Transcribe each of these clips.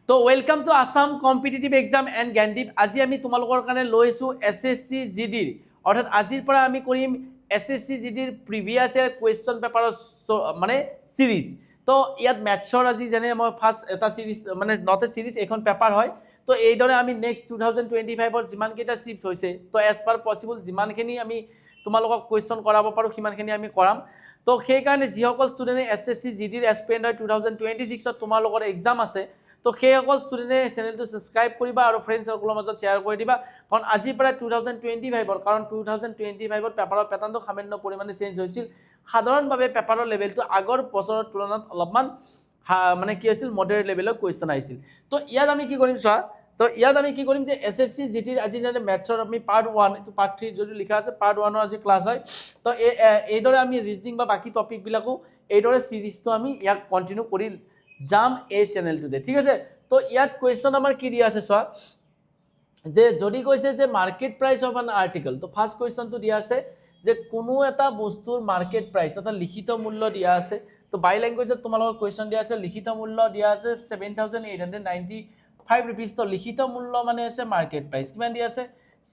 তো welcome to Assam competitive exam and Gyandeep. আজি আমি তোমালোকৰ কাৰণে লৈছোঁ SSC GDৰ, অৰ্থাৎ আজিৰ পৰা আমি কৰিম SSC GDৰ প্ৰিভিয়াছ ইয়াৰ কুৱেশ্যন পেপাৰৰ মানে চিৰিজ। তো ইয়াত মেথছৰ আজি যেনে মই ফাৰ্ষ্ট এটা চিৰিজ মানে নট এ চিৰিজ, এখন পেপাৰ হয়। তো এইদৰে আমি নেক্সট 2025ৰ যিমানকেইটা চিফ্ট হৈছে, তো এজ পাৰ পচিবল যিমানখিনি আমি তোমালোকক কুৱেশ্যন কৰাব পাৰোঁ সিমানখিনি আমি কৰাম। তো সেইকাৰণে যিসকল ষ্টুডেণ্টে SSC GDৰ এছপিৰেণ্ট হয় 2026ত তোমালোকৰ এক্সাম আছে, তো সেইসকল ষ্টুডেণ্টে চেনেলটো ছাবস্ক্ৰাইব কৰিবা আৰু ফ্ৰেণ্ড চাৰ্কলৰ মাজত শ্বেয়াৰ কৰি দিবা, কাৰণ আজিৰ পৰা 2025ৰ, কাৰণ 2025ত পেপাৰৰ পেটাৰ্ণটো সামান্য পৰিমাণে চেঞ্জ হৈছিল। সাধাৰণভাৱে পেপাৰৰ লেভেলটো আগৰ বছৰৰ তুলনাত অলপমান মানে কি হৈছিল, মডাৰেট লেভেলৰ কুৱেশ্যন আহিছিল। তো ইয়াত আমি কি কৰিম চোৱা, তো ইয়াত আমি কি কৰিম যে SSC GDৰ আজি যেনে মেথছৰ আমি পাৰ্ট 1 এইটো পাৰ্ট 3 যদি লিখা আছে, পাৰ্ট 1ৰ আজি ক্লাছ হয়। তো এইদৰে আমি ৰিজনিং বা বাকী টপিকবিলাকো এইদৰে চিৰিজটো আমি ইয়াক কণ্টিনিউ কৰি যাম এই চেনেলটোতে, ঠিক আছে। তো ইয়াত কুৱেশ্যন আমাৰ কি দিয়া আছে চোৱা, যে যদি কৈছে যে market price of N article, তো ফাৰ্ষ্ট কুৱেশ্যনটো দিয়া আছে যে কোনো এটা বস্তুৰ মাৰ্কেট প্ৰাইচ অৰ্থাৎ লিখিত মূল্য দিয়া আছে। তো বাই লেংগুৱেজত তোমালোকৰ কুৱেশ্যন দিয়া আছে, লিখিত মূল্য দিয়া আছে 7,895 ৰুপিজ। তো লিখিত মূল্য মানে আছে মাৰ্কেট প্ৰাইচ, কিমান দিয়া আছে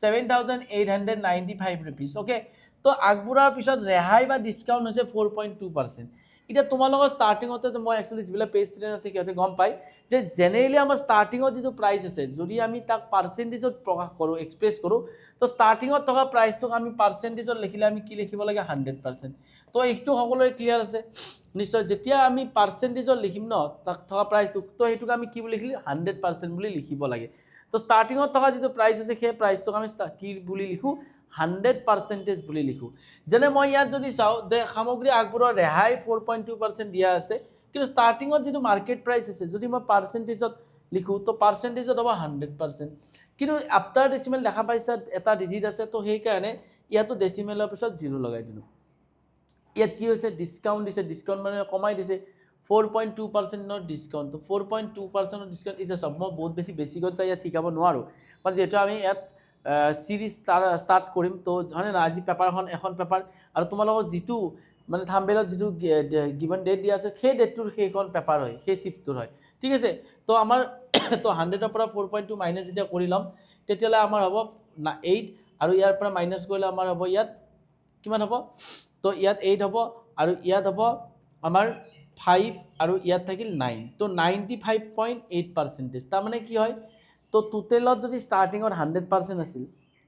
7,895 ৰুপিজ। অ'কে, তো আগবঢ়াৰ পিছত ৰেহাই বা ডিছকাউণ্ট হৈছে 4.2%। এতিয়া তোমালোকৰ ষ্টাৰ্টিঙতে মই একচুৱেলি যিবিলাক পেজ ষ্টুডেণ্ট আছে সিহঁতে গম পায় যে জেনেৰেলি আমাৰ ষ্টাৰ্টিঙত যিটো প্ৰাইচ আছে, যদি আমি তাক পাৰ্চেণ্টেজত প্ৰকাশ কৰোঁ, এক্সপ্ৰেছ কৰোঁ, তো ষ্টাৰ্টিঙত থকা প্ৰাইচটোক আমি পাৰ্চেণ্টেজত লিখিলে আমি কি লিখিব লাগে 100%। তো এইটো সকলোৰে ক্লিয়াৰ আছে নিশ্চয়। যেতিয়া আমি পাৰ্চেণ্টেজত লিখিম ন তাক থকা প্ৰাইচটোক, তো সেইটোক আমি কি বুলি লিখিলোঁ 100% বুলি লিখিব লাগে। তো ষ্টাৰ্টিঙত থকা যিটো প্ৰাইচ আছে সেই প্ৰাইচটোক আমি কি বুলি লিখোঁ 100% বুলি লিখোঁ। যেনে মই ইয়াত যদি চাওঁ যে সামগ্ৰী আগবঢ়োৱা ৰেহাই 4.2% দিয়া আছে, কিন্তু ষ্টাৰ্টিঙত যিটো মাৰ্কেট প্ৰাইচ আছে যদি মই পাৰ্চেণ্টেজত লিখোঁ তো পাৰ্চেণ্টেজত হ'ব 100%। কিন্তু আফটাৰ ডেচিমেল দেখা পাইছা এটা ডিজিট আছে, তো সেইকাৰণে ইয়াতো ডেচিমেলৰ পিছত 0 লগাই দিলোঁ। ইয়াত কি হৈছে ডিছকাউণ্ট দিছে, ডিছকাউণ্ট মানে কমাই দিছে 4.2%ৰ ডিছকাউণ্ট। তো 4.2%ৰ ডিছকাউণ্ট এতিয়া চব মই বহুত বেছিকত চাই ইয়াত শিকাব নোৱাৰোঁ, কাৰণ যিহেতু আমি ইয়াত চিৰিজ ষ্টাৰ্ট কৰিম। তো হয়নে না, আজি পেপাৰখন এখন পেপাৰ আৰু তোমালোকৰ যিটো মানে থাম্বনেইলত যিটো গিভেন ডেট দিয়া আছে সেই ডেটটোৰ সেইখন পেপাৰ হয়, সেই চিফ্টটোৰ হয়, ঠিক আছে। তো আমাৰ তো 100ৰ পৰা 4.2 মাইনাছ যেতিয়া কৰি ল'ম তেতিয়াহ'লে আমাৰ হ'ব 8, আৰু ইয়াৰ পৰা মাইনাছ কৰিলে আমাৰ হ'ব ইয়াত কিমান হ'ব, তো ইয়াত 8 হ'ব আৰু ইয়াত হ'ব আমাৰ 5 আৰু ইয়াত থাকিল 9। তো 95.8%। তাৰমানে কি হয়, তো টোটেলত যদি ষ্টাৰ্টিঙত 100% আছিল,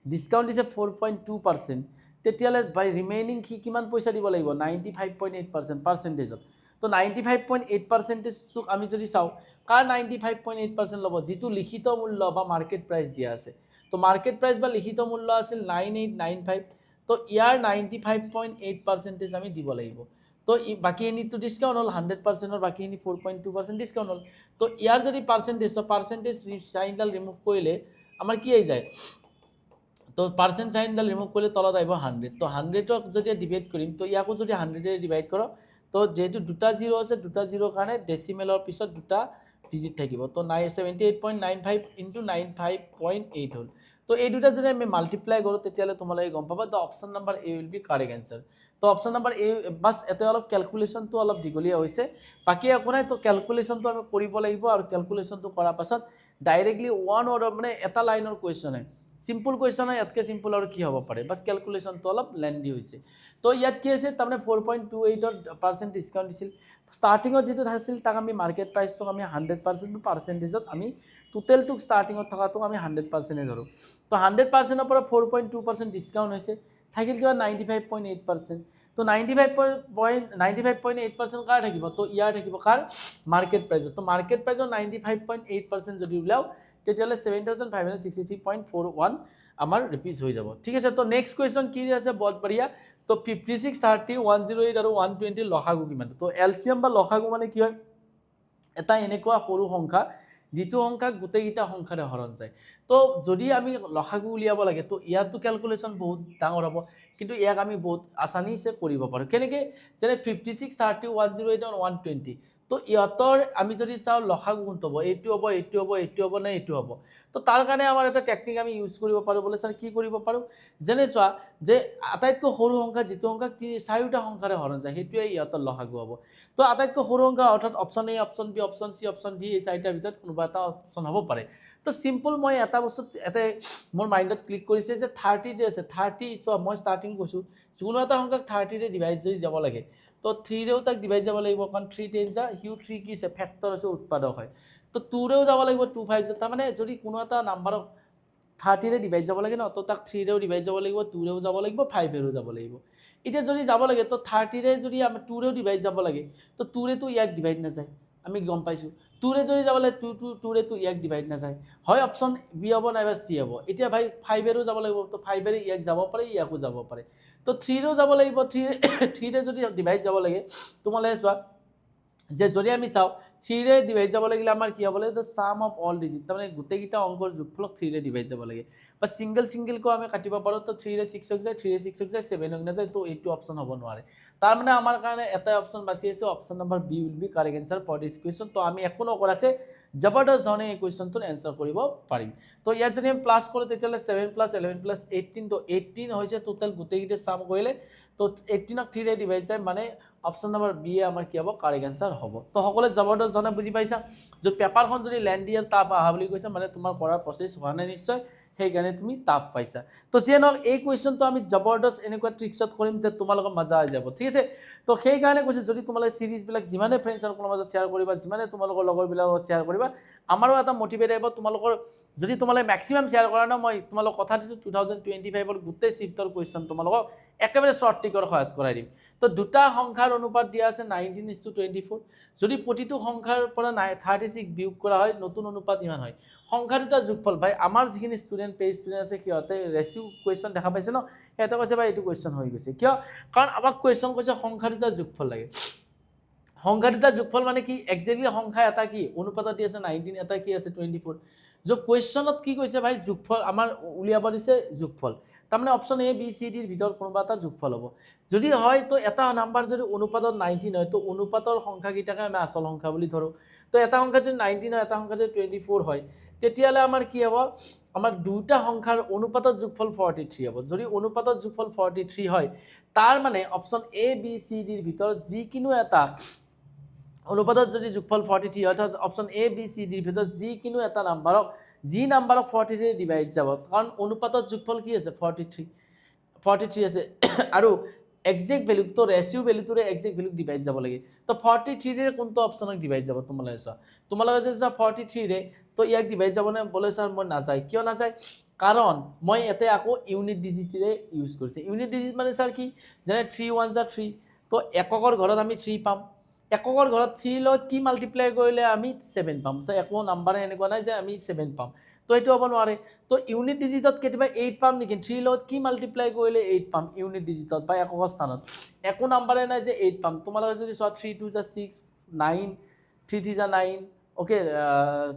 ডিছকাউণ্ট দিছে 4.2%, তেতিয়াহ'লে বাই ৰিমেইনিং সি কিমান পইচা দিব লাগিব 95.8% পাৰ্চেণ্টেজত। তো 95.8%টোক আমি যদি চাওঁ, কাৰ 95.8% ল'ব, যিটো লিখিত মূল্য বা মাৰ্কেট প্ৰাইচ দিয়া আছে। তো মাৰ্কেট প্ৰাইচ বা লিখিত মূল্য আছিল 9895। তো ইয়াৰ 95.8% আমি দিব লাগিব। তো বাকীখিনিতো ডিছকাউণ্ট হ'ল 100%ৰ বাকীখিনি 4.2% ডিছকাউণ্ট হ'ল। তো ইয়াৰ যদি পাৰ্চেণ্টেজ চাইনডাল ৰিমুভ কৰিলে আমাৰ কি আহি যায়, তো পাৰ্চেণ্ট চাইনডাল ৰিমুভ কৰিলে তলত আহিব 100। তো 100ক যদি ডিভাইড কৰিম, তো ইয়াকো যদি 100ৰে ডিভাইড কৰোঁ, তো যিহেতু দুটা 0 আছে, দুটা 0ৰ কাৰণে ডেচিমেলৰ পিছত দুটা ডিজিট থাকিব। তো 78.95 ইনটু 95.8 হ'ল। তো এই দুটা যদি আমি মাল্টিপ্লাই কৰোঁ তেতিয়াহ'লে তোমালোকে গম পাবা। তো option number A will be correct answer. তো অপশ্যন নাম্বাৰ এ, বাছ এতে অলপ কেলকুলেশ্যনটো অলপ দীঘলীয়া হৈছে, বাকী একো নাই। তো কেলকুলেশ্যনটো আমি কৰিব লাগিব, আৰু কেলকুলেশ্যনটো কৰাৰ পাছত ডাইৰেক্টলি ওৱান ৱৰ্ডৰ মানে এটা লাইনৰ কুৱেশ্যন হয়, চিম্পল কুৱেশ্যন হয়, ইয়াতকৈ চিম্পল আৰু কি হ'ব পাৰে, বাছ কেলকুলেশ্যনটো অলপ লেন্দি হৈছে। তো ইয়াত কি হৈছে, তাৰমানে 4.28% ডিছকাউণ্ট দিছিল। ষ্টাৰ্টিঙত যিটো আছিল তাক আমি মাৰ্কেট প্ৰাইচটোক আমি 100% পাৰ্চেণ্টেজত আমি টোটেলটোক ষ্টাৰ্টিঙত থকাটোক আমি 100%এ ধৰোঁ। তো 100%ৰ পৰা 4.2% ডিছকাউণ্ট হৈছে, থাকিল কিবা 95.8%। তো 95.8% কাৰ থাকিব, তো ইয়াৰ থাকিব কাৰ মাৰ্কেট প্ৰাইচত। তো মাৰ্কেট প্ৰাইচৰ 95.8% যদি উলিয়াওঁ তেতিয়াহ'লে 7,563.41 আমাৰ ৰুপিজ হৈ যাব, ঠিক আছে। তো নেক্সট কুৱেশ্যন কি আছে, বহুত বঢ়িয়া। তো 56, 30, 108 আৰু 120 লসাগু কিমান। তো এলচিএম বা লসাগু মানে কি হয়, এটা এনেকুৱা সৰু সংখ্যা যিটো সংখ্যাক গোটেইকেইটা সংখ্যাৰে হৰণ যায়। তো যদি আমি লসাগু উলিয়াব লাগে, তো ইয়াতো কেলকুলেশ্যন বহুত ডাঙৰ হ'ব, কিন্তু ইয়াক আমি বহুত আসানিছে কৰিব পাৰোঁ। কেনেকৈ, যেনে 56, 30, 108 আৰু 120। তো ইহঁতৰ আমি যদি চাওঁ লসাগু কোনটো হ'ব, এইটো হ'ব, এইটো হ'ব, এইটো হ'ব নে এইটো হ'ব। তো তাৰ কাৰণে আমাৰ এটা টেকনিক আমি ইউজ কৰিব পাৰোঁ, বোলে ছাৰ কি কৰিব পাৰোঁ, যেনে চোৱা যে আটাইতকৈ সৰু সংখ্যা যিটো সংখ্যা চাৰিওটা সংখ্যাৰে হৰণ যায় সেইটোৱে ইহঁতৰ লসাগু হ'ব। তো আটাইতকৈ সৰু সংখ্যা অৰ্থাৎ option A, option B, option C, option D, এই চাৰিটাৰ ভিতৰত কোনোবা এটা অপশ্যন হ'ব পাৰে। তো চিম্পল মই এটা বস্তু মোৰ মাইণ্ডত ক্লিক কৰিছে যে 30 যে আছে, 30 চোৱা মই ষ্টাৰ্টিং কৈছোঁ যিকোনো এটা সংখ্যাক 30ৰে ডিভাইড যদি যাব লাগে, তো 3ৰেও তাক ডিভাইড যাব লাগিব, কাৰণ 3 10 যা হিউ 3 কি আছে, ফেক্টৰ আছে, উৎপাদক হয়। তো 2ৰেও যাব লাগিব, 2 5 তাৰমানে যদি কোনো এটা নাম্বাৰক 30ৰে ডিভাইড যাব লাগে ন, তো তাক 3ৰেও ডিভাইড যাব লাগিব, 2ৰেও যাব লাগিব, 5ৰেও যাব লাগিব। এতিয়া যদি যাব লাগে তো 30ৰে যদি আমাৰ 2ৰেও ডিভাইড যাব লাগে, তো 2ৰেতো ইয়াক ডিভাইড নাযায়, আমি গম পাইছোঁ। 2ৰে যদি যাব লাগে 2ৰেতো ইয়াক ডিভাইড নাযায়, হয় অপশ্যন বি হ'ব নাইবা চি হ'ব। এতিয়া ভাই 5ৰেও যাব লাগিব, তো 5ৰে ইয়াক যাব পাৰে, ইয়াকো যাব পাৰে। তো 3ৰেও যাব লাগিব, 3ৰে যদি ডিভাইড যাব লাগে, তোমালোকে চোৱা যে যদি আমি চাওঁ 3ৰে ডিভাইড যাব লাগিলে আমাৰ কি হ'ব লাগে, the sum of all digit, তাৰমানে গোটেইকেইটা অংকৰ যোগফলক 3ৰে ডিভাইড যাব লাগে। বা চিংগলকৈ আমি কাটিব পাৰোঁ, তো 3ৰে 6 হৈ যায়, 3ৰে 6 হৈ যায়, 7 হৈ নাযায়, তো এইটো অপশ্যন হ'ব নোৱাৰে। তাৰমানে আমাৰ কাৰণে এটাই অপশ্যন বাচি আছে, option number B will be correct answer for this question. তো আমি একো নকৰাকৈ জবৰদস্ত ধৰণে এই কুৱেশ্যনটোৰ এনচাৰ কৰিব পাৰিম। তো ইয়াত যদি আমি প্লাছ কৰোঁ তেতিয়াহ'লে 7 + 11 + 18, তো 18 হৈছে টোটেল গোটেইকেইটা চাম কৰিলে। তো 18ক 3ৰে ডিভাইড যায়, মানে অপশ্যন নম্বৰ বি আমাৰ কি হ'ব, কাৰেক্ট এনচাৰ হ'ব। তো সকলোৱে জবৰদস্ত ধৰণে বুজি পাইছা, যদি পেপাৰখন যদি লেণ্ডি আৰু টাফ আহা বুলি কৈছে, মানে তোমাৰ কৰাৰ প্ৰচেছ হোৱা নাই নিশ্চয়, সেইকাৰণে তুমি টাফ পাইছা। তো যিয়ে নহওক এই কুৱেশ্যনটো আমি জবৰদস্ত এনেকুৱা ট্ৰিক্সত কৰিম যে তোমালোকৰ মজা হৈ যাব, ঠিক আছে। তো সেইকাৰণে কৈছোঁ, যদি তোমালোকে চিৰিজবিলাক যিমানে ফ্ৰেণ্ড চাৰ্কলৰ মাজত শ্বেয়াৰ কৰিবা, যিমানে তোমালোকৰ লগৰবিলাকক শ্বেয়াৰ কৰিবা, আমাৰো এটা মটিভেট আহিব। তোমালোকৰ যদি তোমালোকে মেক্সিমাম শ্বেয়াৰ কৰা ন, মই তোমালোকক কথা দিছোঁ 2025ৰ গোটেই শিফ্টৰ কুৱেশ্যন তোমালোকক একেবাৰে শ্বৰ্ট ট্ৰিকৰ সহায়ত কৰাই দিম। তো দুটা সংখ্যাৰ অনুপাত দিয়া আছে 19:24। যদি প্ৰতিটো সংখ্যাৰ পৰা 36 বিয়োগ কৰা হয়, নতুন অনুপাত ইমান হয়। সংখ্যা দুটা যোগফল, ভাই আমাৰ যিখিনি পেইড ষ্টুডেণ্ট আছে সিহঁতে ৰেচিও কুৱেশ্যন দেখা পাইছে ন, সিহঁতে কৈছে ভাই এইটো কুৱেশ্যন হৈ গৈছে, কিয়? কাৰণ আমাক কুৱেশ্যন কৈছে সংখ্যা দুটা যোগফল লাগে। সংখ্যা দুটা যোগফল মানে কি, একজেক্টলি সংখ্যা এটা কি অনুপাতত দি আছে 19, এটা কি আছে 24। যে কুৱেশ্যনত কি কৈছে ভাই, যোগফল আমাৰ উলিয়াব দিছে যোগফল, তাৰমানে অপশ্যন এ বি চি ডিৰ ভিতৰত কোনোবা এটা যোগফল হ'ব। যদি হয় তো এটা নাম্বাৰ যদি অনুপাতত 19 হয়, তো অনুপাতৰ সংখ্যাকেইটাকে আমি আচল সংখ্যা বুলি ধৰোঁ। তো এটা সংখ্যা যদি 19 হয়, এটা সংখ্যা যদি 24 হয়, তেতিয়াহ'লে আমাৰ কি হ'ব, আমাৰ দুটা সংখ্যাৰ অনুপাতত যোগফল 43 হ'ব। যদি অনুপাতত যোগফল 43 হয়, তাৰ মানে অপশ্যন এ বি চি ডিৰ ভিতৰত যিকোনো এটা অনুপাতত যদি যোগফল 43 হয়, অপশ্যন এ বি চি ডিৰ ভিতৰত যিকোনো এটা নাম্বাৰক 43 ডিভাইড যাব, কাৰণ অনুপাতত যোগফল কি আছে 43 আছে আৰু একজেক্ট ভেলু, তো ৰেচিও ভেলুটোৰে একজেক্ট ভেলু ডিভাইড যাব লাগে। তো 43ৰে কোনটো অপশ্যনক ডিভাইড যাব তোমালোকে চোৱা, তোমালোকে যদি চোৱা 43ৰে, তো ইয়াক ডিভাইড যাবনে, বোলে ছাৰ মই নাযায়, কিয় নাযায়? কাৰণ মই ইয়াতে আকৌ ইউনিট ডিজিটেৰে ইউজ কৰিছোঁ। ইউনিট ডিজিট মানে ছাৰ কি, যেনে 3 1 = 3, তো এককৰ ঘৰত আমি 3 পাম, এককৰ ঘৰত 3 লগত কি মাল্টিপ্লাই কৰিলে আমি 7 পাম। চ' একো নাম্বাৰে এনেকুৱা নাই যে আমি 7 পাম, তো এইটো হ'ব নোৱাৰে। তো ইউনিট ডিজিটত কেতিয়াবা 8 পাম নেকি, 3 লগত কি মাল্টিপ্লাই কৰিলে 8 পাম ইউনিট ডিজিটত বা একক স্থানত, একো নাম্বাৰে নাই যে 8 পাম। তোমালোকে যদি চোৱা 3 2 = 6, 9, 3 3 = 9, অ'কে,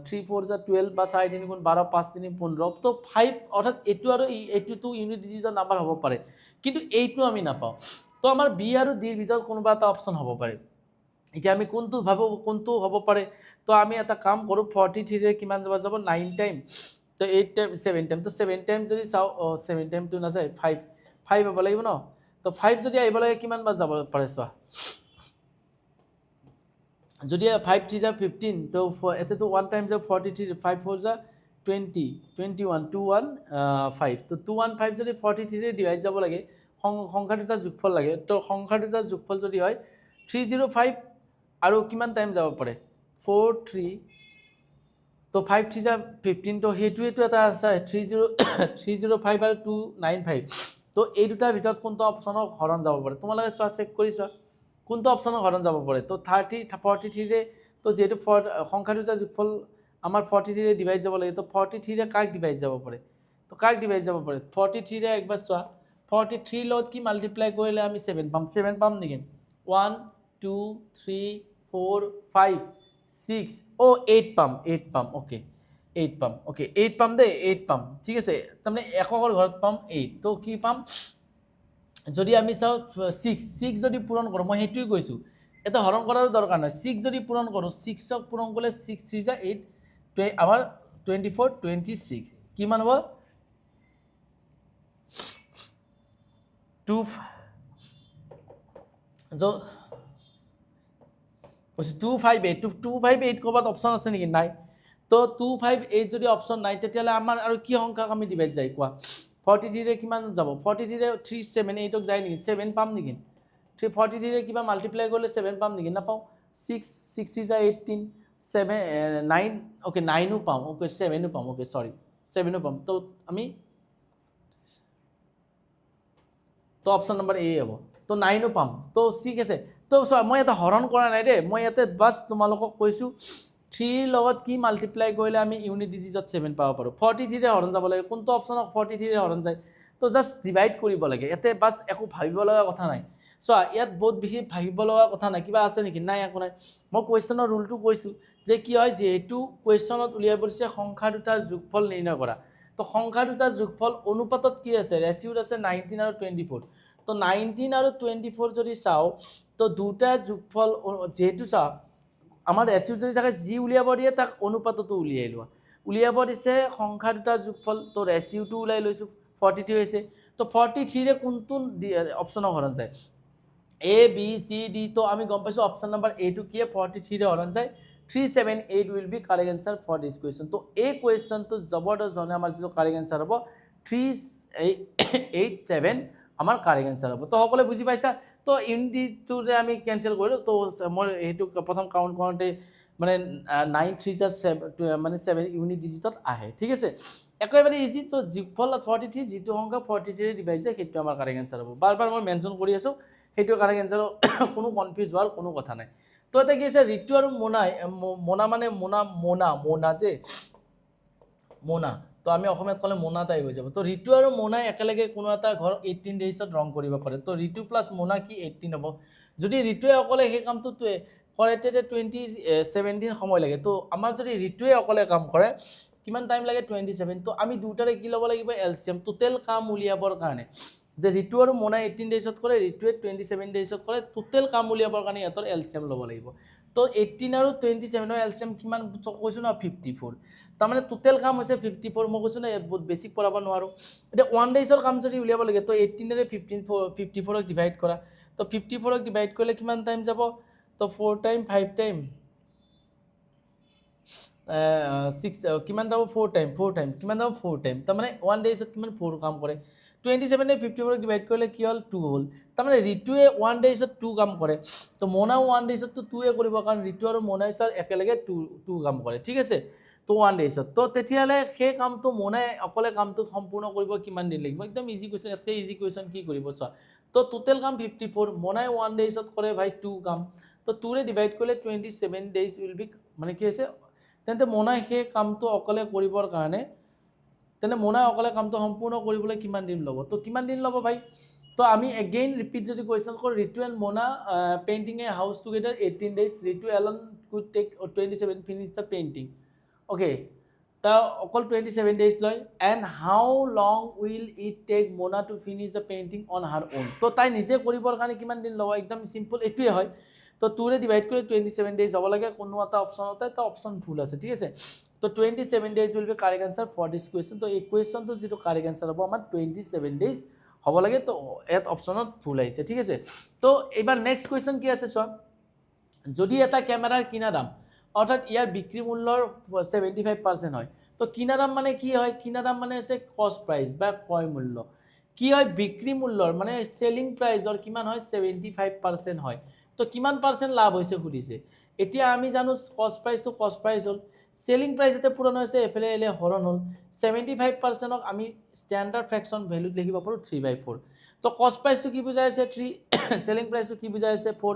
3 4 = 12 বা 4 3 × 12, 5 3 15, তো 5, অৰ্থাৎ এইটো আৰু এইটোতো ইউনিট ডিজিটৰ নাম্বাৰ হ'ব পাৰে, কিন্তু এইটো আমি নাপাওঁ। তো আমাৰ বি আৰু ডিৰ ভিতৰত কোনোবা এটা অপশ্যন হ'ব পাৰে। এতিয়া আমি কোনটো ভাবোঁ কোনটো হ'ব পাৰে, তো আমি এটা কাম কৰোঁ, 43ৰে কিমান যাব 9 টাইম, তো 8 টাইম 7 টাইম, তো 7 টাইম যদি চাওঁ, 7 টাইমটো নাযায়, 5 হ'ব লাগিব ন। তো 5 যদি আহিব লাগে কিমান বাৰ যাব পাৰে চোৱা, যদি 5 3 = 15, তো এতেতো 1 টাইম যাব 43, 5 4 = 20, 21, 2 1 5, তো 2 1 5 যদি 43ৰে ডিভাইড যাব লাগে, সংখ্যা দুটা যোগফল লাগে, তো সংখ্যা দুটা যোগফল যদি হয় 305 আৰু কিমান টাইম যাব পাৰে 4 3, তো 5 3 = 15, তো সেইটোৱেতো এটা আছে 305 আৰু 295, তো এই দুটাৰ ভিতৰত কোনটো অপশ্যনৰ হৰণ যাব পাৰে, তোমালোকে চোৱা, চেক কৰি চোৱা কোনটো অপশ্যনৰ হৰণ যাব পাৰে। তো 43ৰে, তো যিহেতু সংখ্যা দুটা যোগফল আমাৰ 43ৰে ডিভাইড যাব লাগে, তো 43ৰে কাক ডিভাইড যাব পাৰে, তো কাক ডিভাইড যাব পাৰে 43ৰে, একবাৰ চোৱা 43 লগত কি মাল্টিপ্লাই কৰিলে আমি 7 পাম নেকি, 1 2 3 4 5 6, 8 পাম, অ'কে 8 পাম, অ'কে 8 পাম দেই, 8 পাম, ঠিক আছে। তাৰমানে এককৰ ঘৰত পাম 8, তো কি পাম, যদি আমি চাওঁ 6 যদি পূৰণ কৰোঁ, মই সেইটোৱে কৈছোঁ এটা হৰণ কৰাৰ দৰকাৰ নাই 6 যদি পূৰণ কৰোঁ 6ক পূৰণ কৰিলে 6 3 যা 8 আমাৰ 24 26 কিমান হ'ব 2 258 ক'ৰবাত অপশ্যন আছে নেকি নাই তো 258 যদি অপশ্যন নাই তেতিয়াহ'লে আমাৰ আৰু কি সংখ্যাক আমি ডিভাইড যায় কোৱা 43ৰে কিমান যাব 43ৰে 378ক যায় নেকি 7 পাম নেকি 343ৰে কিবা মাল্টিপ্লাই কৰিলে 7 পাম নেকি নাপাওঁ 6 6 যা 18 7 9 ওকে 9ও পাম ওকে 7ও পাম ওকে সৰি 7ও পাম তো আমি তো অপশ্যন নম্বৰ এ হ'ব তো 9ও পাম তো ঠিক আছে তো চোৱা মই এটা হৰণ কৰা নাই দেই মই ইয়াতে বাছ তোমালোকক কৈছোঁ 3 লগত কি মাল্টিপ্লাই কৰিলে আমি ইউনিট ডিজিটত 7 পাব পাৰোঁ 43ৰে হৰণ যাব লাগে কোনটো অপশ্যনক 43ৰে হৰণ যায় তো জাষ্ট ডিভাইড কৰিব লাগে ইয়াতে বাছ একো ভাবিব লগা কথা নাই চোৱা ইয়াত বহুত বেছি ভাবিব লগা কথা নাই কিবা আছে নেকি নাই একো নাই মই কুৱেশ্যনৰ ৰুলটো কৈছোঁ যে কি হয় যিহেতু কুৱেশ্যনত উলিয়াই পৰিছে সংখ্যা দুটাৰ যোগফল নিৰ্ণয় কৰা তো সংখ্যা দুটাৰ যোগফল অনুপাতত কি আছে ৰেচিঅ'ত আছে 19 আৰু 24 তো 19 আৰু 24 যদি চাওঁ তো দুটা যোগফল যেহেতু চাওঁ আমাৰ ৰেচিঅ'ত যদি থাকে যি উলিয়াব দিয়ে তাক অনুপাততো উলিয়াই লোৱা উলিয়াব দিছে সংখ্যা দুটাৰ যোগফল তো ৰেচিঅ'টো ওলাই লৈছোঁ 43 হৈছে তো 43ৰে কোনটো অপশ্যনক হৰণ যায় A B C D তো আমি গম পাইছোঁ অপশ্যন নম্বৰ এটো কি 43ৰে হৰণ যায় 378 will be correct answer for this question তো এই কুৱেশ্যনটো জবৰদস্ত জনে আমাৰ যিটো কাৰেক্ট এনসাৰ হ'ব 387 আমাৰ কাৰেক্ট এনসাৰ হ'ব তো সকলোৱে বুজি পাইছা তো ইউনিটটোৰে আমি কেনসেল কৰিলোঁ তো মই এইটো প্ৰথম কাউণ্ট কৰোঁতে মানে 9 3 যা 7 মানে 7 ইউনিট ডিজিটত আহে ঠিক আছে একেবাৰে ইজি তো যোগফল 43 যিটো সংখ্যা 43ৰে ডিভাইড যায় সেইটো আমাৰ কাৰেক্ট এনসাৰ হ'ব বাৰ বাৰ মই মেনশ্যন কৰি আছোঁ সেইটো কাৰেক্ট এনসাৰ কোনো কনফিউজ হোৱাৰ কোনো কথা নাই তো এটা কি আছে ঋতু আৰু মোনা মানে মোনা যে মোনা তো আমি অসমীয়াত ক'লে মোনা টাইপ হৈ যাব তো ঋতু আৰু মোনাই একেলগে কোনো এটা ঘৰ 18 ডেইজত ৰং কৰিব পাৰে তো ঋতু প্লাছ মোনা কি 18 হ'ব যদি ঋতুৱে অকলে সেই কামটো কৰে তেতিয়া 17 সময় লাগে তো আমাৰ যদি ঋতুৱে অকলে কাম কৰে কিমান টাইম লাগে 27 তো আমি দুটাৰে কি ল'ব লাগিব এলচিএম টোটেল কাম উলিয়াবৰ কাৰণে যে ঋতু আৰু মোনাই 18 ডেইজত কৰে ঋতুৱে 27 ডেইজত কৰে টোটেল কাম উলিয়াবৰ কাৰণে ইহঁতৰ এলচিএম ল'ব লাগিব তো 18 আৰু 27ৰ এলচিএম কিমান কৈছোঁ না 54 তাৰমানে টোটেল কাম হৈছে 54 মই কৈছোঁ না বহুত বেছিক পঢ়াব নোৱাৰোঁ এতিয়া 1 ডেইজৰ কাম যদি উলিয়াব লাগে তো 18ৰে 54ক ডিভাইড কৰা তো 54ক ডিভাইড কৰিলে কিমান টাইম যাব তো 4 টাইম 5 টাইম 6 কিমান যাব 4 টাইম কিমান যাব 4 টাইম তাৰমানে 1 ডেইজত কিমান 4 কাম কৰে 27 54 ডিভাইড কৰিলে কি হ'ল 2 হ'ল তাৰমানে ঋতুৱে 1 ডেইজত 2 কাম কৰে তো মোনাও 1 ডেইজত 2 কৰিব কাৰণ ঋতু আৰু মোনাই ছাৰ একেলগে 2 কাম কৰে ঠিক আছে তো 1 ডেইজত তো তেতিয়াহ'লে সেই কামটো মোনাই অকলে কামটো সম্পূৰ্ণ কৰিব কিমান দিন লাগিব একদম ইজি কুৱেশ্যন ইয়াতকৈ ইজি কুৱেশ্যন কি কৰিব চোৱা তো টোটেল কাম 54 মোনাই 1 ডেইজত কৰে ভাই 2 কাম তো 2ৰে ডিভাইড কৰিলে 27 ডেইজ উইল বি মানে কি হৈছে তেন্তে মোনাই সেই কামটো অকলে কৰিবৰ কাৰণে তেনে মোনাই অকলে কামটো সম্পূৰ্ণ কৰিবলৈ কিমান দিন ল'ব তো কিমান দিন ল'ব ভাই তো আমি এগেইন ৰিপিট যদি কুৱেশ্যন কৰোঁ Ritu and Mona painting a house together 18 days Ritu alone could take 27 finish the painting okay তা অকল 27 ডেইজ লয় and how long will it take Mona to finish the painting on her own তো তাই নিজে কৰিবৰ কাৰণে কিমান দিন ল'ব একদম চিম্পল এইটোৱে হয় তো 2ৰে ডিভাইড কৰি 27 ডেইজ হ'ব লাগে কোনো এটা অপশ্যনতে এটা অপশ্যন ভুল আছে ঠিক আছে তো 27 days will be correct answer for this question তো এই কুৱেশ্যনটো যিটো কাৰেক্ট এনসাৰ হ'ব আমাৰ 27 ডেইজ হ'ব লাগে তো ইয়াত অপশ্যনত ভুল আহিছে ঠিক আছে তো এইবাৰ নেক্সট কুৱেশ্যন কি আছে চোৱা যদি এটা কেমেৰাৰ কিনা দাম অৰ্থাৎ ইয়াৰ বিক্ৰী মূল্যৰ 75% হয় তো কিনা দাম মানে কি হয় কিনা দাম মানে হৈছে কষ্ট প্ৰাইচ বা ক্ৰয় মূল্য কি হয় বিক্ৰী মূল্যৰ মানে সেলিং প্ৰাইচৰ কিমান হয় 75% হয় তো কিমান পাৰ্চেণ্ট লাভ হৈছে সুধিছে এতিয়া আমি জানো কষ্ট প্ৰাইচ হ'ল সেলিং প্ৰাইচ এতে পূৰণ হৈছে এফালে এলে হৰণ হ'ল 75%ক আমি ষ্টেণ্ডাৰ্ড ফ্ৰেকশ্যন ভেলুত লিখিব পাৰোঁ 3/4 তো কষ্ট প্ৰাইচটো কি বুজাই আছে 3 সেলিং প্ৰাইচটো কি বুজাই আছে 4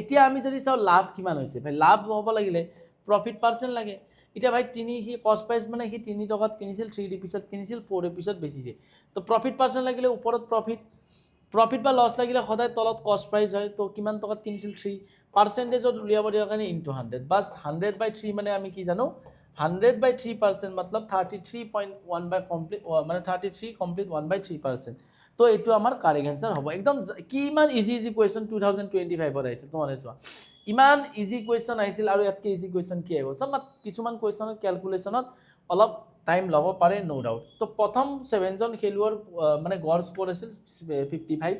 এতিয়া আমি যদি চাওঁ লাভ কিমান হৈছে ভাই লাভ হ'ব লাগিলে প্ৰফিট পাৰ্চেণ্ট লাগে এতিয়া ভাই সি কষ্ট প্ৰাইচ মানে সি 3 টকাত কিনিছিল 3 পিছত কিনিছিল 4 পিছত বেচিছে তো প্ৰফিট পাৰ্চেণ্ট লাগিলে ওপৰত প্ৰফিট বা লছ লাগিলে সদায় তলত কষ্ট প্ৰাইচ হয় তো কিমান টকাত কিনিছিল 3 পাৰ্চেণ্টেজত উলিয়াব দিয়াৰ কাৰণে ইনটু 100 বাছ 100/3 মানে আমি কি জানো 100/3% মতলব 33.1 বাই কমপ্লিট মানে 33 কমপ্লিট 1/3% তো তো এইটো আমাৰ কাৰেক্ট এনসাৰ হ'ব একদম কিমান ইজি কুৱেশ্যন 2025 আহিছিল তোমাৰে চোৱা ইমান ইজি কুৱেশ্যন আহিছিল আৰু ইয়াতকে ইজি কুৱেশ্যন কি আহিব সব কিছুমান কুৱেশ্যনৰ ক্যালকুলেশনত অলপ টাইম ল'ব পাৰে নো ডাউট তো প্ৰথম 7 জন খেলুৱৈৰ মানে গড় স্কোৰ আছিল 55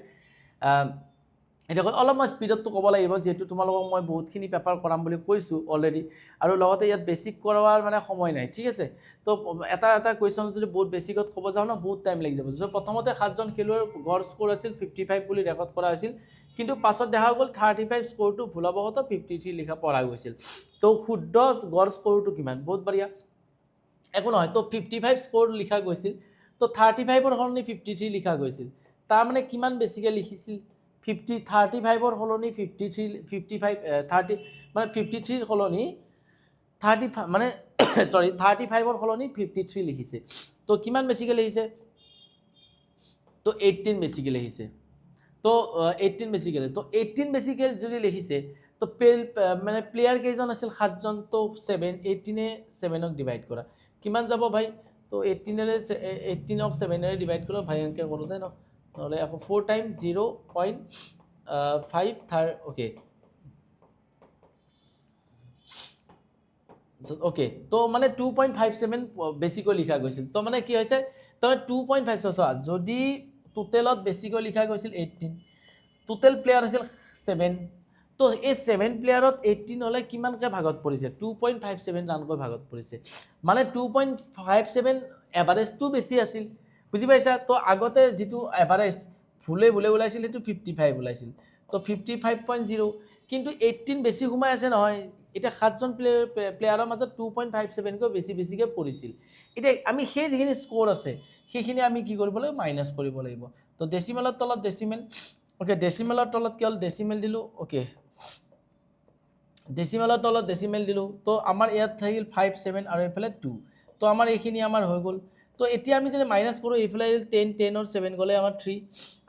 এটা অলপ মই স্পিডত ক'ব লাগিব যেহেতু তোমালোকক মই বহুতখিনি পেপাৰ কৰাম বুলি কৈছোঁ অলৰেডি আৰু লগতে ইয়াত বেসিক কৰাৰ মানে সময় নাই ঠিক আছে তো এটা কুৱেশ্যন যদি বহুত বেসিকত ক'ব যাওঁ না বহুত টাইম লাগি যাব যে প্ৰথমতে 7 জন খেলুৱৈৰ গড় স্কোৰ আছিল 55 বুলি ৰেকৰ্ড কৰা হৈছিল কিন্তু পাছত দেখা গ'ল 35 স্কোৰটো ভুলবশতঃ 53 লিখা পঢ়া গৈছিল তো শুদ্ধ গড় স্কোৰটো কিমান বহুত বঢ়িয়া একো নহয় তো 55 স্কোৰ লিখা গৈছিল তো 35 ৰ সলনি 53 লিখা গৈছিল তাৰ মানে কিমান বেছিকে লিখিছিল 35 ৰ সলনি 30 মানে 53 ৰ সলনি 35 মানে সৰি 35 ৰ সলনি 53 লিখিছে তো কিমান বেছিকে লিখিছে তো 18 বেছিকে লিখিছে তো 18 বেছিকে তো 18 বেছিকে যদি লিখিছে তো মানে প্লেয়াৰ কেইজন আছিল 7 জন তো 7 18 এ 7 ক ডিভাইড কৰা কিমান যাব ভাই তো 18 ৰে 18 ক 7 ৰে ডিভাইড কৰা ভাই এনেকৈ কৰোতে ন নহলে আকৌ 4 টাইম 0.5 ওকে ওকে তো মানে 2.57 বেছিকৈ লিখা গৈছিল তো মানে কি হৈছে তো 2.5 চোৱা যদি টোটেলত বেছিকৈ লিখা গৈছিল 18 টোটেল প্লেয়াৰ আছিল 7 তো এই 7 প্লেয়াৰত 18 হলে কিমানকৈ ভাগত পৰিছে 2.57 ৰানকৈ ভাগত পৰিছে মানে 2.57 এভাৰেজটো বেছি আছিল বুজি পাইছা তো আগতে যেটো এভাৰেজ ভুলে ওলাইছিল এটো 55 ওলাইছিল তো 55.0 কিন্তু 18 বেছি ঘুমাই আছে নহয় এটা 7 জন প্লেয়াৰৰ মাজত 2.57 কৈ বেছিকৈ পৰিছিল এটা আমি সেই যিখিনি স্কোৰ আছে সেইখিনি আমি কি কৰিব লাগিব মাইনাস কৰিব লাগিব তো ডেসিমেলৰ তলত ডেসিমেল ওকে ডেসিমেলৰ তলত কি হল ডেসিমেল দিলো ওকে ডেসিমেলৰ তলত ডেসিমেল দিলো তো আমাৰ ইয়াত থাকিল 5 7 আৰু এফালে 2 তো আমাৰ এইখিনি আমাৰ হৈ গল তো এতিয়া আমি যদি মাইনাস কৰো এফালে 10 10 और 7 গলে আমাৰ 3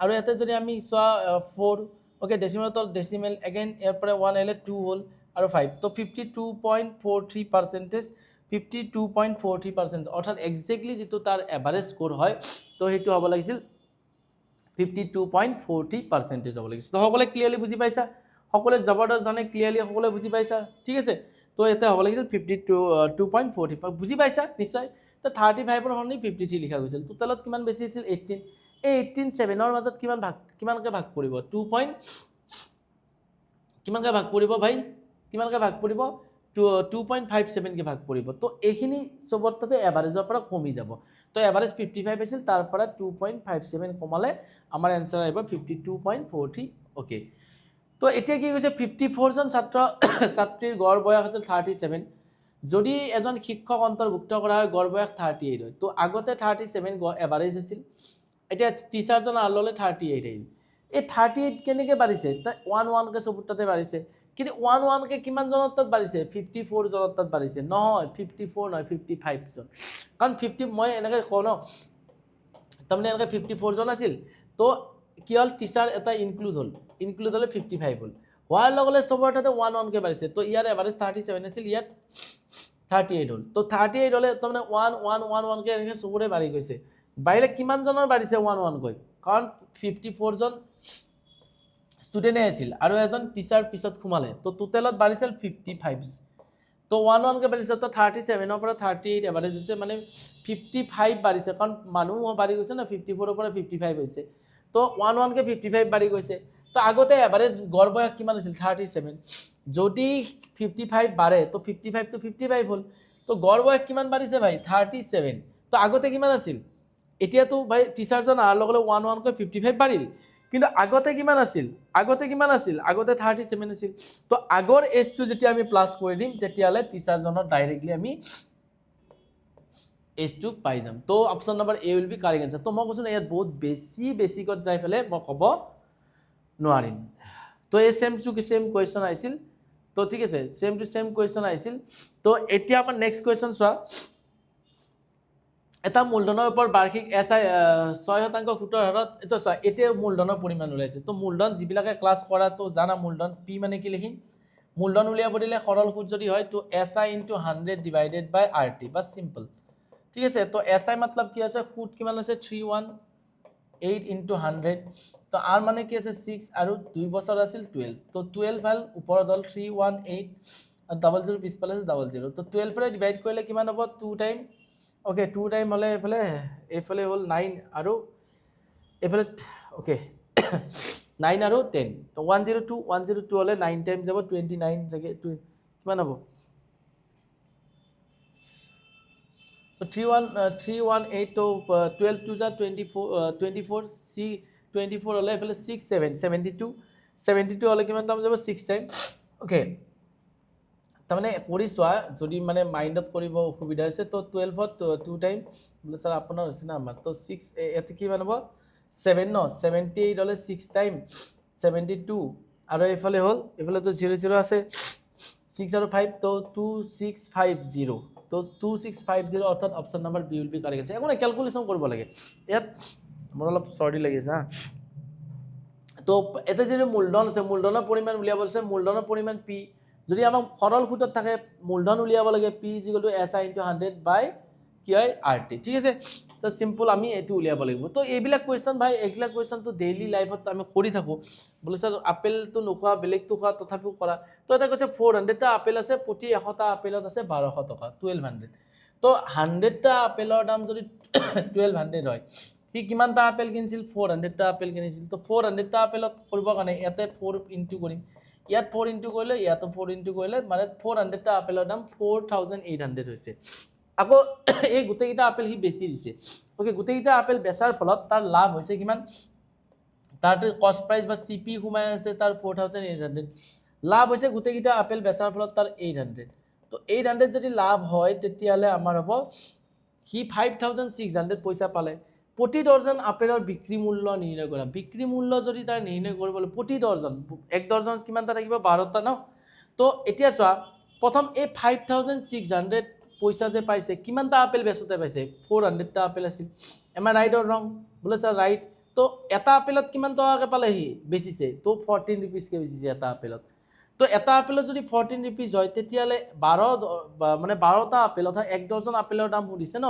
আৰু ইয়াতে যদি আমি সোয়া 4 ওকে ডেসিমেলৰ তলত ডেসিমেল अगेन ইয়াৰ পৰা 1 এলে 2 হল আৰু 5 তো 52.43% 52.43% অৰ্থাৎ এক্স্যাক্টলি যেটো তাৰ এভাৰেজ স্কোৰ হয় তো হেতু হ'ব লাগিছিল 52.40% হ'ব লাগিছিল তো সকলে ক্লিয়াৰলি বুজি পাইছা সকলে জবৰদস্ত জানে ক্লিয়াৰলি সকলে বুজি পাইছা ঠিক আছে তো এটা হ'ব লাগিছিল 52.45 বুজি পাইছা নিশ্চয় তো 35 ৰ সলনি 53 লিখা গৈছিল টোটালত কিমান বেছি আছিল 18 এই 18 7 ৰ মাজত কিমানকৈ ভাগ পৰিব 2. কিমানকৈ ভাগ পৰিব ভাই কিমানকৈ ভাগ পৰিব 2.57 কে ভাগ পৰিব তো এইখিনি সবততে এভাৰেজৰ পৰা কমি যাব তো এভাৰেজ 55 আছিল তাৰ পৰা 2.57 কমালে আমাৰ आंसर আহিব 52.40 ওকে তো এতিয়া কি কৈছে 54 জন ছাত্ৰীৰ গড় বয়স আছিল 37 যদি এজন শিক্ষক অন্তৰ্ভুক্ত কৰা হয় গড় বয়স 38 হয় তো আগতে 37 গড় এভাৰেজ আছিল এতিয়া টিচাৰজন আললে 38 আহিল এই 38 কেনেকৈ বাঢ়িছে তা 1 কে সবততে বাঢ়িছে কিন্তু 1 কে কিমান জনৰ তাত বাঢ়িছে 54 জনৰ তাত বাঢ়িছে নহয় 54 নহয় 55 জন কাৰণ 50 মই এনেকৈ কওঁ ন তাৰমানে এনেকৈ 54 জন আছিল তো কি হল টিচাৰ এটা ইনক্লুড হলে 55 হল হোৱাৰ লগলে সবৰ তাতে 1 কে বাঢ়িছে তো ইয়াৰ এভাৰেজ 37 আছিল ইয়াত 38 হল তো 38 হলে তাৰমানে 1 কে এনেকৈ সবৰে বাঢ়ি গৈছে বাইলে কিমান জনৰ বাঢ়িছে 1 কৈ কাৰণ 54 জন স্টুডেন্ট আছিল আৰু এজন টিচাৰ পিছত খুমালে তো টোটালত বাঢ়িছিল 55 তো 1 কে বাঢ়িছে তো 37 ৰ পৰা 38 এভাৰেজ হৈছে মানে 55 বাঢ়িছে কাৰণ মানুহ বাঢ়ি গৈছে না 54 ৰ পৰা 55 হৈছে তো 1 কে 55 বাঢ়ি গৈছে তো আগতে এভাৰেজ গড় বয়স কিমান আছিল 37 যদি 55 বাঢ়ে তো 55 তো 55 হল তো গড় বয়স কিমান বাঢ়িছে ভাই 37 তো আগতে কিমান আছিল এতিয়া তো ভাই টিচাৰজন আৰ লগলে 1 কে 55 বাঢ়িল কিন্তু আগতে কিমান আছিল আগতে 37 আছিল তো আগৰ এজটো যেতিয়া আমি প্লাস কৰি দিম তেতিয়ালে টিচাৰজনৰ ডাইৰেক্টলি আমি এজটো পাই যাম তো option number A will be correct answer তো মই কৈছো ইয়াত বহুত বেছিকত যাই ফেলে মই ক'ব নোৱাৰিম তো এই সেম কোৱেশ্চন আহিছিল তো ঠিক আছে সেম কোৱেশ্চন আহিছিল তো এতিয়া আমাৰ নেক্সট কোৱেশ্চন চোৱা এটা মূলধনৰ ওপৰত বাৰ্ষিক এসআই 6% সুতৰ হাৰত এটা চোৱা এতিয়া মূলধনৰ পৰিমাণ ওলাইছে তো মূলধন যিবিলাকে ক্লাস কৰা তো জানা মূলধন পি মানে কি লিখিম মূলধন উলিয়াব দিলে সৰল সুত যদি হয় তো এসআই * 100 ডিভাইডেড বাই আরটি বাস সিম্পল ঠিক আছে তো এসআই मतलब কি আছে সুত কিমান আছে 31 8 into 100 তো আর মানে কি আছে 6 আৰু 2 বছৰ আছিল 12 তো 12 ভাল ওপৰত হ'ল 318 আৰু 00 পিছফালে আছে 00 তো 12 ৰে ডিভাইড কৰিলে কিমান হ'ব 2 টাইম ওকে 2 টাইম হলে এইফালে হ'ল 9 আৰু এইফালে ওকে 9 আৰু 10 তো 102 হলে 9 টাইম যাব 29 জাগে কিমান হ'ব তো 318 তো 12 to 24 c 24 হলে এফালে 6 7 72 হলে কিমান টাইম যাব 6 টাইম ওকে তাৰমানে কৰি চোৱা যদি মানে মাইণ্ডত কৰিব অসুবিধা হৈছে তো 12ত 2 টাইম বোলে স্যাৰ আপোনাৰ হৈছে না আমাৰ তো 6 এতে কিমান হ'ব 7 ন 78 হলে 6 টাইম 72 আৰু এফালে হ'ল এফালে তো 00 আছে 6 আৰু 5 তো 2650 তো 2650 অর্থাৎ option number B will be correct আছে এখন ক্যালকুলেশন করব লাগে ইয়াত মোৰ অলপ সৰ্টি লাগিছে হা তো এতে যে মূলধন আছে মূলধনৰ পৰিমাণ উলিয়াব আছে মূলধনৰ পৰিমাণ পি যদি আমাক সৰল সূত্ৰত থাকে মূলধন উলিয়াব লাগে পি SI * 100 বাই কি হয় RT ঠিক আছে তো সিম্পল আমি এটো উলিয়াব লাগিব তো এইবিলাক কোৱেশ্চন ভাই এইবিলাক কোৱেশ্চন তো ডেইলি লাইফত আমি কৰি থাকো বলে স্যাৰ আপেল তো নোখোৱা বেলেগ তো খোৱা তথাপিও কৰা তো এটা কৈছে 400 টা আপেল আছে প্ৰতি 100 টা আপেলত আছে 1200 টকা 1200 তো 100 টা আপেলৰ দাম যদি 1200 হয় কি কিমান টা আপেল কিনছিল 400 টা আপেল কিনিছিল তো 400 টা আপেলত কৰিব কাৰণে ইয়াতে 4 ইনটু কৰিম ইয়াত 4 ইনটু কৰিলে ইয়াতো 4 ইনটু কৰিলে মানে 400 টা আপেলৰ দাম 4800 হৈছে আকৌ এই গোটেইটা আপেল হি বেছি দিছে ওকে গোটেইটা আপেল বেচাৰ ফলত তাৰ লাভ হৈছে কিমান তাৰ কষ্ট প্ৰাইস বা সিপি ঘুমাই আছে তাৰ 4800 লাভ হৈছে গোটেইটা আপেল বেচাৰ ফলত তাৰ 800 তো 800 যদি লাভ হয় তেতিয়ালে আমাৰ হ'ব হি 5600 পইচা পালে প্ৰতি ডজন আপেলৰ বিক্ৰী মূল্য নিৰ্ণয় কৰা বিক্ৰী মূল্য যদি তাৰ নিৰ্ণয় কৰিবলৈ প্ৰতি ডজন এক ডজন কিমান টা থাকিব 12 টা ন তো এতিয়া চোৱা প্ৰথম এই 5600 পইচা যে পাইছে কিমান টা আপেল বেচতে পাইছে 400 টা আপেল আছিল এম আই ৰাইট অৰ ৰং বলে স্যার রাইট তো এটা আপেলত কিমান টাকাকে পালে হি বেচিছে তো 14 रुपीस কে বেচিছে এটা আপেলত তো এটা আপেলত যদি 14 रुपीस হয় তেতিয়ালে 12 মানে 12 টা আপেল অথবা এক ডজন আপেলৰ দাম সুধিছে ন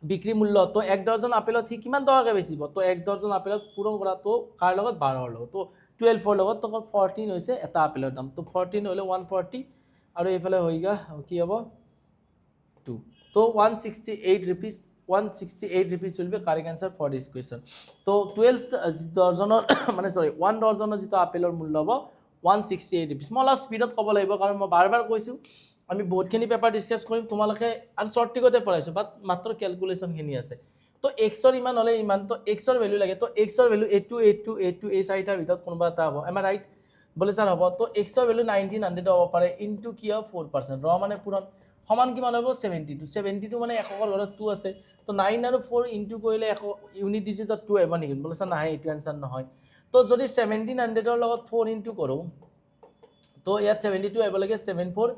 বিক্ৰী মূল্য তো এক ডজন আপেলত হি কিমান টাকাকে বেচিব তো এক ডজন আপেলত পূৰণ কৰা তো কাৰ লগত 12 ৰ লগত তো 12 ৰ লগত তো 14 হৈছে এটা আপেলৰ দাম তো 14 হলে 140 আৰু এইফালে হৈ গা কি হ'ব 2 তো 168 rupees 168 rupees will be correct answer for this question তো 12 ডজনৰ মানে সৰি 1 ডজনৰ যেটো আপেলৰ মূল্য হ'ব 168 rupees মই অলপ স্পিডত ক'ব লাগিব কাৰণ মই বাৰ কৈছো আমি বহুতখিনি পেপাৰ ডিসকাস কৰিম তোমালোকে আৰু শৰ্ট টিকতে পঢ়াইছো বাট মাত্ৰ ক্যালকুলেশন খিনি আছে তো x ৰ ইমান হলে ইমান তো x ৰ ভ্যালু লাগে তো x ৰ ভ্যালু a2 এই চাৰিটাৰ ভিতৰত কোনবা এটা হ'ব এম আই ৰাইট বলে স্যাৰ হ'ব তো x ৰ ভ্যালু 1900 হ'ব পাৰে ইনটু কি হ'ব 4% ৰ মানে পূৰণ সমান কিমান হ'ব 72 মানে এককৰ ঘৰত 2 আছে তো 9 আৰু 4 ইনটু কৰিলে ইউনিট ডিজিটত 2 আহিব নেকি বলে স্যাৰ নাই এটো आंसर নহয় তো যদি 1700 ৰ লগত 4 ইনটু কৰো তো ইয়াত 72 আহিব লাগে 74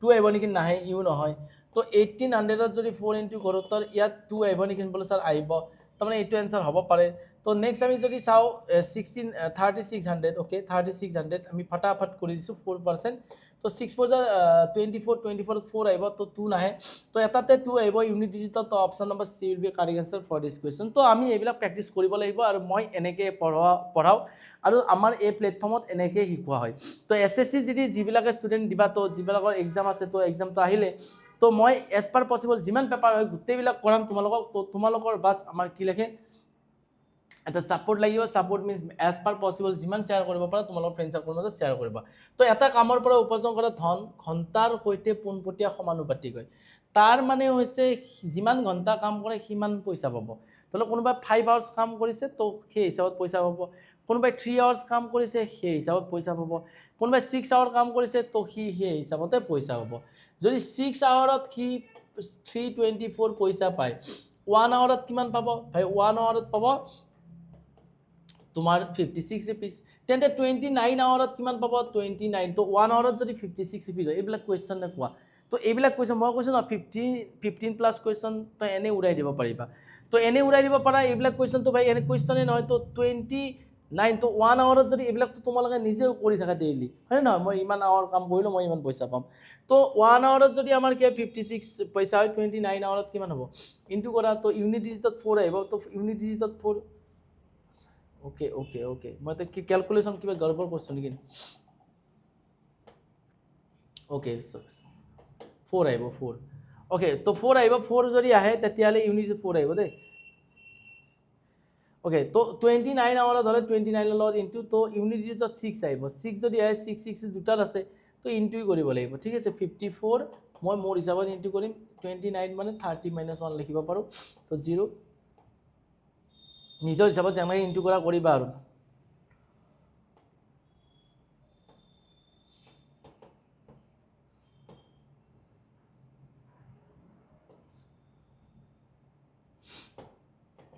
2 আহিব নেকি নাই ইউ নহয় তো 1800 ত যদি 4 ইনটু কৰো তো ইয়াত 2 আহিব নেকি বলে স্যাৰ আহিব তাৰমানে এটো आंसर হ'ব পাৰে তো নেক্সট আমি যদি চাও 3600 ওকে 3600 আমি ফটাফট কৰি দিছো 4% তো 6 4 24 4 আহিব তো 2 নাহে তো এটাতে 2 আহিব ইউনিট ডিজিটত তো option number C will be correct answer for this question তো আমি এইবিলাক প্ৰেক্টিস কৰিব লাগিব আৰু মই এনেকে পঢ়াও আৰু আমাৰ এই প্লেটফৰ্মত এনেকে শিকোৱা হয় তো এসএসসি যদি যিবিলাকে ষ্টুডেন্ট দিবা তো যিবিলাকৰ এক্সাম আছে তো এক্সাম তো আহিলে তো মই এজ পাৰ পসিবল যিমান পেপাৰ হয় গোটেইবিলাক কৰাম তোমালোকৰ বাস আমাৰ কি লাগে এটা সাপোৰ্ট লাগিব support means as per possible যিমান শেয়াৰ কৰিব পাৰা তোমালোকৰ ফ্ৰেন্ড সাৰ্কলৰ মাজত শেয়াৰ কৰিবা তো এটা কামৰ পৰা উপাৰ্জন কৰা ধন ঘণ্টাৰ সৈতে পোনপটীয়া সমানুপাতিক হয় তাৰ মানে হৈছে যিমান ঘণ্টা কাম কৰে সিমান পইচা পাব তলে কোনোবা 5 আৱাৰ্স কাম কৰিছে তো সেই হিচাপত পইচা পাব কোনোবা 3 আৱাৰ্স কাম কৰিছে সেই হিচাপত পইচা পাব কোনোবা 6 আৱাৰ কাম কৰিছে তো সেই হিচাপতে পইচা পাব যদি 6 আৱাৰত কি 324 পইচা পায় 1 আৱাৰত কিমান পাব ভাই 1 আৱাৰত পাব তোমাৰ 56 rupees তেন্তে 29 আৱাৰত কিমান পাব 29 তো 1 আৱাৰত যদি 56 rupees হয় এইবিলাক কোৱেশ্চন নে কোৱা তো এইবিলাক কোৱেশ্চন মই কৈছো না 15 প্লাস কোৱেশ্চন তো এনে উৰাই দিব পাৰিবা তো এনে উৰাই দিব পাৰা এইবিলাক কোৱেশ্চন তো ভাই এনে কোৱেশ্চনে নহয় তো 29 তো 1 আৱাৰত যদি এইবিলাক তো তোমালোকে নিজেও কৰি থাকা ডেইলি হয় না মই ইমান আৱাৰ কাম কৰিলো মই ইমান পইচা পাম তো 1 আৱাৰত যদি আমাৰ কি 56 পইচা হয় 29 আৱাৰত কিমান হ'ব ইনটু কৰা তো ইউনিট ডিজিটত 4 আহিব তো ইউনিট ডিজিটত 4 ওকে ওকে ওকে মই তো কি ক্যালকুলেশন কিবা গড়বড় করছো নেকি ওকে 4 আহিব 4 ওকে তো 4 আহিব 4 যদি আহে তেতিয়ালে ইউনিট 4 আহিব দেই ওকে তো 29 আৱাৰত হলে 29 লগত ইনটু তো ইউনিটি তো 6 আহিব 6 যদি আহে 6 6 দুটাত আছে তো ইনটুই কৰিব লাগিব ঠিক আছে 54 মই মোৰ হিচাপত ইনটু কৰিম 29 মানে 30 - 1 লিখিব পাৰো তো 0 নিজৰ হিচাপত যেনেকৈ ইনটু কৰা কৰিবা আৰু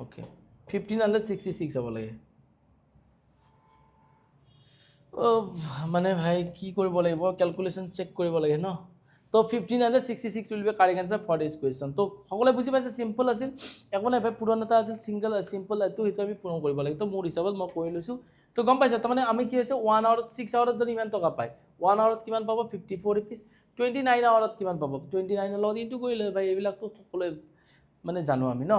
ওকে 1566 হ'ব লাগে মানে ভাই কি কৰিব লাগিব ক্যালকুলেশন চেক কৰিব লাগে ন তো 1566 will be correct answer for this question তো সকলে বুজি পাইছে সিম্পল আছিল একো নাই ভাই পুৰণ এটা আছিল সিঙ্গেল সিম্পল এটো হিটো আমি পূৰণ কৰিব লাগে তো মোৰ হিচাপত মই কৈ লৈছো তো গম পাইছা তাৰমানে আমি কি হৈছে 1 আৱাৰত 6 আৱাৰত যদি ইমান টকা পায় 1 আৱাৰত কিমান পাব 54 rupees 29 আৱাৰত কিমান পাব 29 ৰ লগত ইনটু কৰিলে ভাই এইবিলাক তো সকলে মানে জানো আমি ন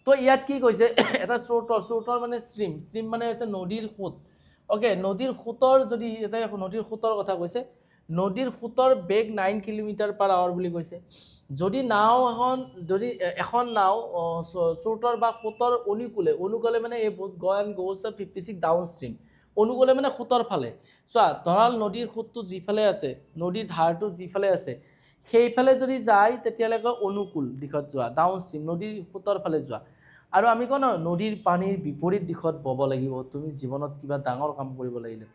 তো ইয়াত কি কৈছে এটা সোঁতৰ মানে স্ট্ৰীম মানে হৈছে নদীৰ সোঁত ওকে নদীৰ সোঁতৰ যদি এটা নদীৰ সোঁতৰ কথা কৈছে নদীৰ সোঁতৰ বেগ 9 km/h বুলি কৈছে যদি নাও এখন নাও সোঁতৰ বা সোঁতৰ অনুকূলে মানে এই গয়ন গোছ 56 ডাউন ষ্ট্ৰীম অনুকূলে মানে সোঁতৰ ফালে চোৱা ধৰাল নদীৰ সোঁতটো যিফালে আছে নদীৰ ধাৰটো যিফালে আছে সেইফালে যদি যায় তেতিয়ালৈকে অনুকূল দিশত যোৱা ডাউন ষ্ট্ৰীম নদীৰ সোঁতৰ ফালে যোৱা আৰু আমি কোন নদীৰ পানীৰ বিপৰীত দিশত বব লাগিব তুমি জীৱনত কিবা ডাঙৰ কাম কৰিব লাগিলে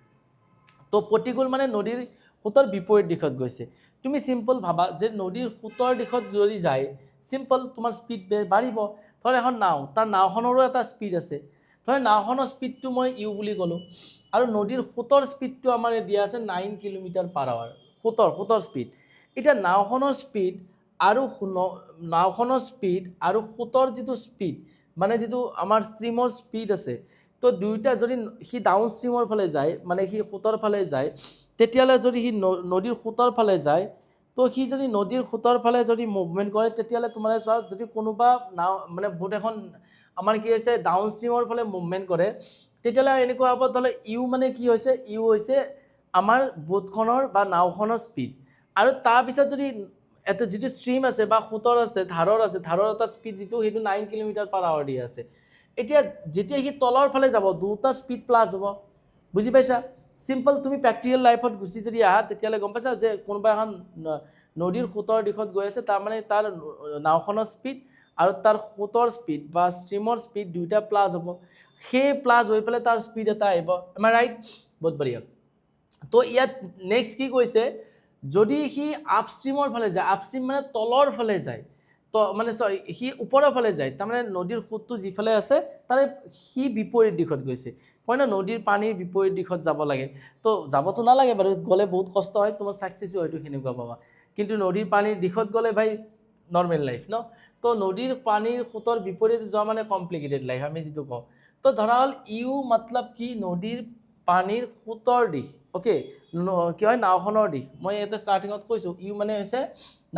তো প্ৰতিকূল মানে নদীৰ সোঁতৰ বিপৰীত দিশত গৈছে তুমি সিম্পল ভাবা যে নদীৰ সোঁতৰ দিশত যদি যায় সিম্পল তোমাৰ স্পিড বাঢ়িব ধৰ এখন নাও তাৰ নাওখনৰো এটা স্পিড আছে ধৰ নাওখনৰ স্পিডটো মই ইউ বুলি ক'লো আৰু নদীৰ সোঁতৰ স্পিডটো আমাৰ দিয়া আছে 9 km/h সোঁতৰ স্পিড এটা নাওখনৰ স্পিড আৰু নাওখনৰ স্পিড আৰু সোঁতৰ যিটো স্পিড মানে যেটো আমাৰ স্ট্ৰীমৰ স্পিড আছে তো দুইটা যদি হি ডাউন স্ট্ৰীমৰ ফালে যায় মানে হি সোঁতৰ ফালে যায় তেতিয়ালে যদি হি নদীৰ সোঁতৰ ফালে যায় তো হি যদি নদীৰ সোঁতৰ ফালে যদি মুভমেন্ট কৰে তেতিয়ালে তোমাৰ চোৱা যদি কোনোবা নাও মানে বোট এখন আমাৰ কি হৈছে ডাউন স্ট্ৰীমৰ ফালে মুভমেন্ট কৰে তেতিয়ালে এনেকুৱা হ'ব তলে ইউ মানে কি হৈছে ইউ হৈছে আমাৰ বোটখনৰ বা নাওখনৰ স্পিড আৰু তাৰ পিছত যদি এটা যেটো স্ট্ৰীম আছে বা সোঁতৰ আছে ধাৰৰ এটা স্পিড যেটো হেতু 9 km/h দি আছে এতিয়া যেতিয়া হি তলৰ ফালে যাব দুটা স্পিড প্লাস হ'ব বুজি পাইছা সিম্পল তুমি প্ৰ্যাকটিক্যাল লাইফত গুছি যদি আহা তেতিয়ালে গম পাইছা যে কোনবা এখন নদীৰ সোঁতৰ দিশত গৈ আছে তাৰ মানে তাৰ নাওখনৰ স্পিড আৰু তাৰ সোঁতৰ স্পিড বা স্ট্ৰীমৰ স্পিড দুইটা প্লাস হ'ব সেই প্লাস হৈ পেলে তাৰ স্পিড এটা আহিব এম আই ৰাইট বহুত বঢ়িয়া তো ইয়াত নেক্সট কি কৈছে যদি হি আপস্ট্ৰীমৰ ফালে যায় আপস্ট্ৰীম মানে তলৰ ফালে যায় তো মানে সৰি হি ওপৰৰ ফালে যায় তাৰ মানে নদীৰ সোঁতটো যিফালে আছে তাৰে হি বিপৰীত দিশত গৈছে কয়না নদীৰ পানীৰ বিপৰীত দিশত যাব লাগে তো যাবতো নালাগে বাৰু গলে বহুত কষ্ট হয় তোমাৰ সাকসেস হয়তো হেনেকুৱা পাবা কিন্তু নদীৰ পানীৰ দিশত গলে ভাই নৰমাল লাইফ ন তো নদীৰ পানীৰ সোঁতৰ বিপৰীত যোৱা মানে কমপ্লিকেটেড লাইফ আমি যেটো কওঁ তো ধৰা হল ইউ मतलब কি নদীৰ পানীৰ সোঁতৰ দিশ ওকে কি হয় নাওখনৰ দিশ মই এটা ষ্টাৰ্টিংত কৈছো ইউ মানে হৈছে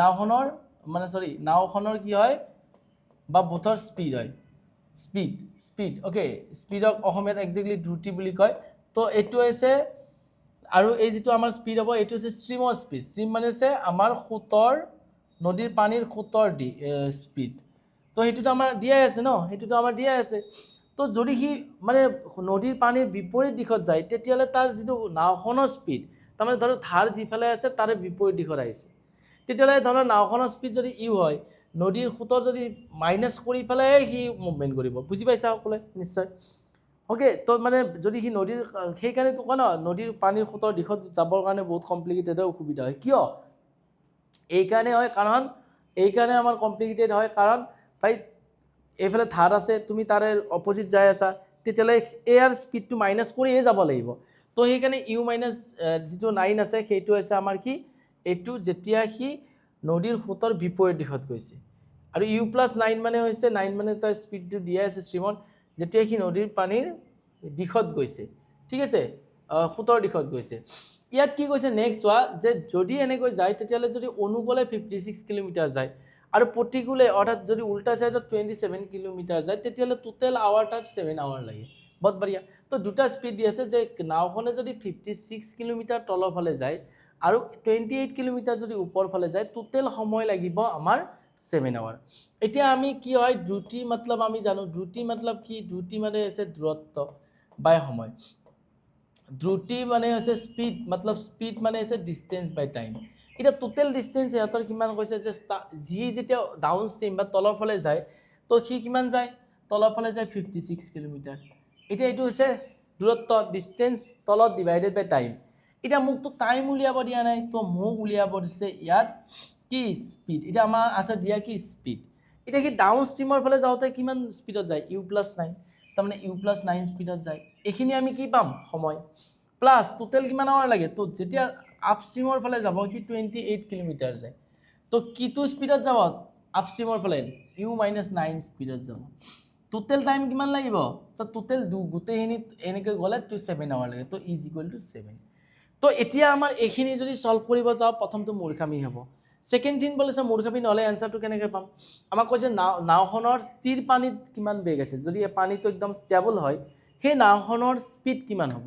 নাওখনৰ মানে সৰি নাওখনৰ কি হয় বা বোটৰ স্পিড হয় স্পিড ওকে স্পিডক অসমীয়াত এক্স্যাক্টলি দ্ৰুতি বুলি কয় তো এটো হৈছে আৰু এই যেটো আমাৰ স্পিড হ'ব এটো হৈছে স্ট্ৰীমৰ স্পিড স্ট্ৰীম মানে হৈছে আমাৰ সোঁতৰ নদীৰ পানীৰ সোঁতৰ স্পিড তো হেতুটো আমাৰ দিয়াই আছে ন হেতুটো আমাৰ দিয়াই আছে তো যদি হি মানে নদীৰ পানীৰ বিপৰীত দিশত যায় তেতিয়ালে তাৰ যেটো নাওখনৰ স্পিড তাৰমানে ধৰ ধাৰ যিফালে আছে তাৰে বিপৰীত দিশত আহিছে তেতিয়ালে ধৰ নাওখনৰ স্পিড যদি ইউ হয় নদীৰ সোঁতৰ যদি মাইনাস কৰি ফেলে হি মুভমেন্ট কৰিব বুজি পাইছা সকলে নিশ্চয় ওকে তো মানে যদি হি নদীৰ সেই কাৰণে তো কোন নদীৰ পানীৰ সোঁতৰ দিশত যাবৰ কাৰণে বহুত কমপ্লিকেটেড হয় অসুবিধা হয় কিয় এই কাৰণে হয় কাৰণ এই কাৰণে আমাৰ কমপ্লিকেটেড হয় কাৰণ ভাই এফালে ধাৰ আছে তুমি তাৰে অপোজিট যাই আছা তেতিয়ালে এয়াৰ স্পিডটো মাইনাস কৰিয়ে যাব লাগিব তো সেই কাৰণে ইউ মাইনাস যেটো 9 আছে সেইটো আছে আমাৰ কি এটো যেতিয়া হি নদীৰ সোঁতৰ বিপৰীত দিশত গৈছে আৰু ইউ প্লাস 9 মানে হৈছে 9 মানে তাৰ স্পিডটো দিয়া আছে স্ট্ৰীমত যেতিয়া হি নদীৰ পানীৰ দিশত গৈছে ঠিক আছে সোঁতৰ দিশত গৈছে ইয়াত কি কৈছে নেক্সট হোৱা যে যদি এনেকৈ যায় তেতিয়ালে যদি অনুকূলে 56 কিলোমিটাৰ যায় আৰু প্ৰতিকূলে অৰ্থাৎ যদি উল্টা সাইডত 27 কিলোমিটাৰ যায় তেতিয়ালে টোটাল আৱাৰ তাত 7 আৱাৰ লাগে বহুত বঢ়িয়া তো দুটা স্পীড দি আছে যে নাওখনে যদি 56 কিলোমিটাৰ তলৰ ফালে যায় আৰু 28 কিলোমিটাৰ যদি ওপৰ ফালে যায় টোটেল সময় লাগিব আমাৰ 7 আৱাৰ এতিয়া আমি কি হয় দ্ৰুতি মতলব আমি জানো দ্ৰুতি মতলব কি দ্ৰুতি মানে আছে দূৰত্ব বাই সময় দ্ৰুতি মানে আছে স্পীড মতলব স্পীড মানে আছে ডিস্টেন্স বাই টাইম এটা টোটেল ডিস্টেন্স ইহঁতৰ কিমান কৈছে যে যি যেতিয়া ডাউন ষ্ট্ৰীম বা তলৰ ফালে যায় তো সি কিমান যায় তলৰ ফালে যায় 56 কিলোমিটাৰ এটা এইটো হৈছে দূৰত্ব ডিস্টেন্স তলত ডিভাইডেড বাই টাইম এটা মোক তো টাইম উলিয়াব দিয়া নাই তো মোক উলিয়াব দিছে ইয়াত কি স্পীড এটা আমাৰ আছে দিয়া কি স্পীড এটা কি ডাউন ষ্ট্ৰীমৰ ফালে যাওঁতে কিমান স্পীডত যায় u+9 তাৰমানে u+9 স্পীডত যায় এইখিনি আমি কি পাম সময় প্লাস টোটেল কিমান আৱাৰ লাগে তো যেতিয়া আপষ্ট্ৰীমৰ ফালে যাব কি 28 কিলোমিটাৰ যায় তো কিটো স্পীডত যাব আপষ্ট্ৰীমৰ ফালে u-9 স্পীডত যাব টোটেল টাইম কিমান লাগিব সো টোটেল গোটেইখিনি এনেকৈ গ'লে 7 আৱাৰ লাগে তো ইজ ইকুৱেল টু 7 তো এতিয়া আমাৰ এইখিনি যদি সলভ কৰিব যাওঁ প্ৰথমটো মূৰ্খামি হ'ব সেকেন্ড থিং বলেছে মূৰ্খামি নহলে এনসাৰটো কেনেকৈ পাম আমাক কৈছে নাওখনৰ স্থিৰ পানীত কিমান বেগ আছে যদি পানীটো একদম ষ্টেবল হয় সেই নাওখনৰ স্পীড কিমান হ'ব